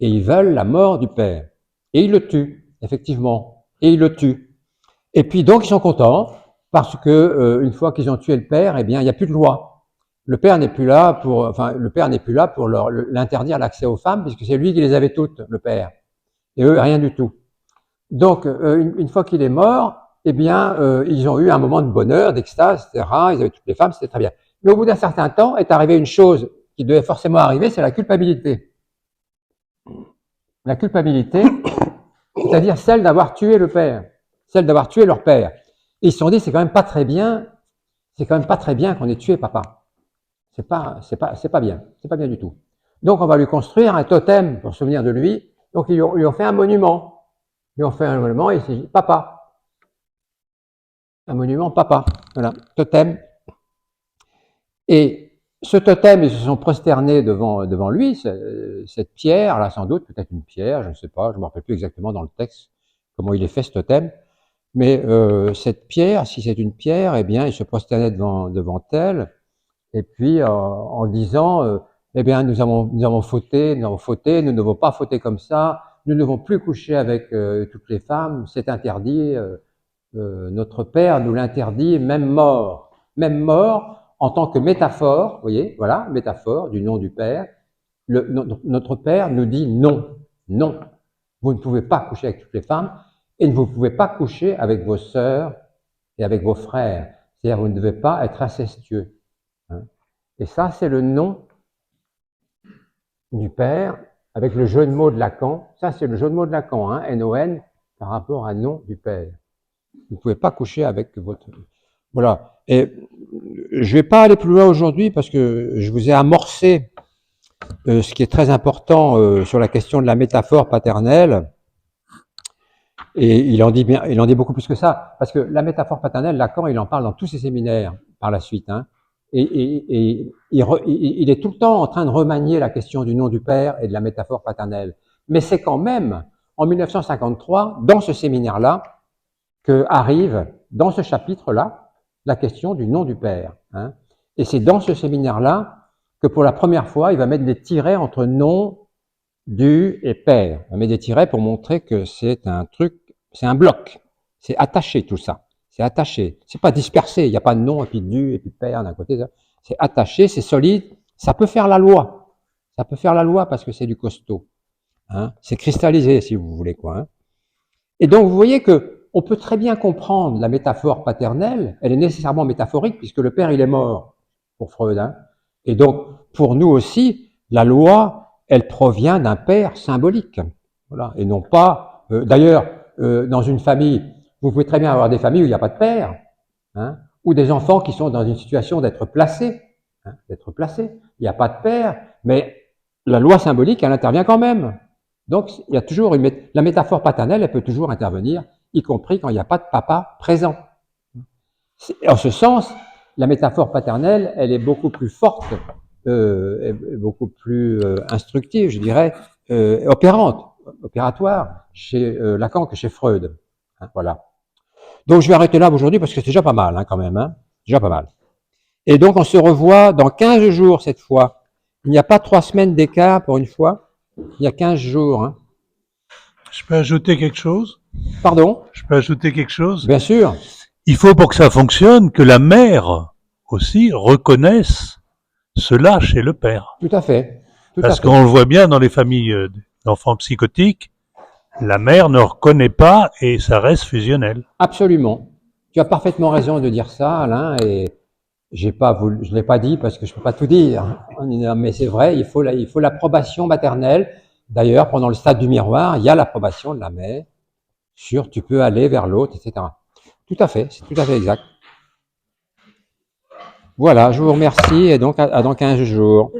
Et ils veulent la mort du père. Et ils le tuent, effectivement. Et ils le tuent. Et puis donc ils sont contents parce que une fois qu'ils ont tué le père, eh bien il n'y a plus de loi. Le père n'est plus là pour l'interdire l'accès aux femmes puisque c'est lui qui les avait toutes, le père. Et eux rien du tout. Donc une fois qu'il est mort, eh bien ils ont eu un moment de bonheur, d'extase, etc. Ils avaient toutes les femmes, c'était très bien. Mais au bout d'un certain temps est arrivée une chose qui devait forcément arriver, c'est la culpabilité. La culpabilité, c'est-à-dire celle d'avoir tué le père, celle d'avoir tué leur père. Et ils se sont dit, c'est quand même pas très bien qu'on ait tué papa. C'est pas bien du tout. Donc on va lui construire un totem pour se souvenir de lui. Donc ils lui ont fait un monument. Ils ont fait un monument et il s'est dit papa. Un monument papa. Voilà, totem. Et ce totem, ils se sont prosternés devant lui, cette pierre, là sans doute, peut-être une pierre, je ne sais pas, je ne me rappelle plus exactement dans le texte comment il est fait ce totem, mais cette pierre, si c'est une pierre, eh bien, ils se prosternaient devant elle, et puis en disant, eh bien, nous avons fauté, nous ne devons pas fauter comme ça, nous ne devons plus coucher avec toutes les femmes, c'est interdit, notre père nous l'interdit, même mort, en tant que métaphore, vous voyez, voilà, métaphore du nom du Père, notre Père nous dit non, non, vous ne pouvez pas coucher avec toutes les femmes et vous ne pouvez pas coucher avec vos sœurs et avec vos frères. C'est-à-dire, vous ne devez pas être incestueux. Hein. Et ça, c'est le nom du Père avec le jeu de mots de Lacan. Ça, c'est le jeu de mots de Lacan, hein, NON, par rapport à nom du Père. Vous ne pouvez pas coucher avec votre... Voilà. Et je vais pas aller plus loin aujourd'hui parce que je vous ai amorcé ce qui est très important sur la question de la métaphore paternelle. Et il en dit beaucoup plus que ça. Parce que la métaphore paternelle, Lacan, il en parle dans tous ses séminaires par la suite. Hein. Et il est tout le temps en train de remanier la question du nom du père et de la métaphore paternelle. Mais c'est quand même en 1953, dans ce séminaire-là, que arrive, dans ce chapitre-là, la question du nom du Père. Hein. Et c'est dans ce séminaire-là que pour la première fois, il va mettre des tirets entre nom, du et Père. Il va mettre des tirets pour montrer que c'est un truc, c'est un bloc. C'est attaché tout ça. C'est attaché. C'est pas dispersé. Il n'y a pas de nom et puis du et puis Père d'un côté. C'est attaché, c'est solide. Ça peut faire la loi. Ça peut faire la loi parce que c'est du costaud. Hein. C'est cristallisé, si vous voulez, quoi. Hein. Et donc, vous voyez que on peut très bien comprendre la métaphore paternelle. Elle est nécessairement métaphorique puisque le père, il est mort pour Freud. Hein. Et donc, pour nous aussi, la loi, elle provient d'un père symbolique. Voilà. Et non pas. D'ailleurs, dans une famille, vous pouvez très bien avoir des familles où il n'y a pas de père, hein, ou des enfants qui sont dans une situation d'être placés. Hein, d'être placés. Il n'y a pas de père, mais la loi symbolique, elle intervient quand même. Donc, il y a toujours la métaphore paternelle, elle peut toujours intervenir, y compris quand il n'y a pas de papa présent. En ce sens, la métaphore paternelle, elle est beaucoup plus forte, beaucoup plus instructive, je dirais, opératoire chez Lacan que chez Freud. Hein, voilà. Donc, je vais arrêter là aujourd'hui parce que c'est déjà pas mal, hein, quand même. Hein, déjà pas mal. Et donc, on se revoit dans 15 jours cette fois. Il n'y a pas 3 semaines d'écart pour une fois. Il y a 15 jours. Hein. Je peux ajouter quelque chose? Pardon? Je peux ajouter quelque chose? Bien sûr. Il faut pour que ça fonctionne que la mère aussi reconnaisse cela chez le père. Tout à fait. Parce qu'on le voit bien dans les familles d'enfants psychotiques, la mère ne reconnaît pas et ça reste fusionnel. Absolument. Tu as parfaitement raison de dire ça, Alain, et je l'ai pas dit parce que je peux pas tout dire. Mais c'est vrai, il faut l'approbation maternelle. D'ailleurs, pendant le stade du miroir, il y a l'approbation de la mère sur tu peux aller vers l'autre, etc. Tout à fait, c'est tout à fait exact. Voilà, je vous remercie et donc à dans 15 jours.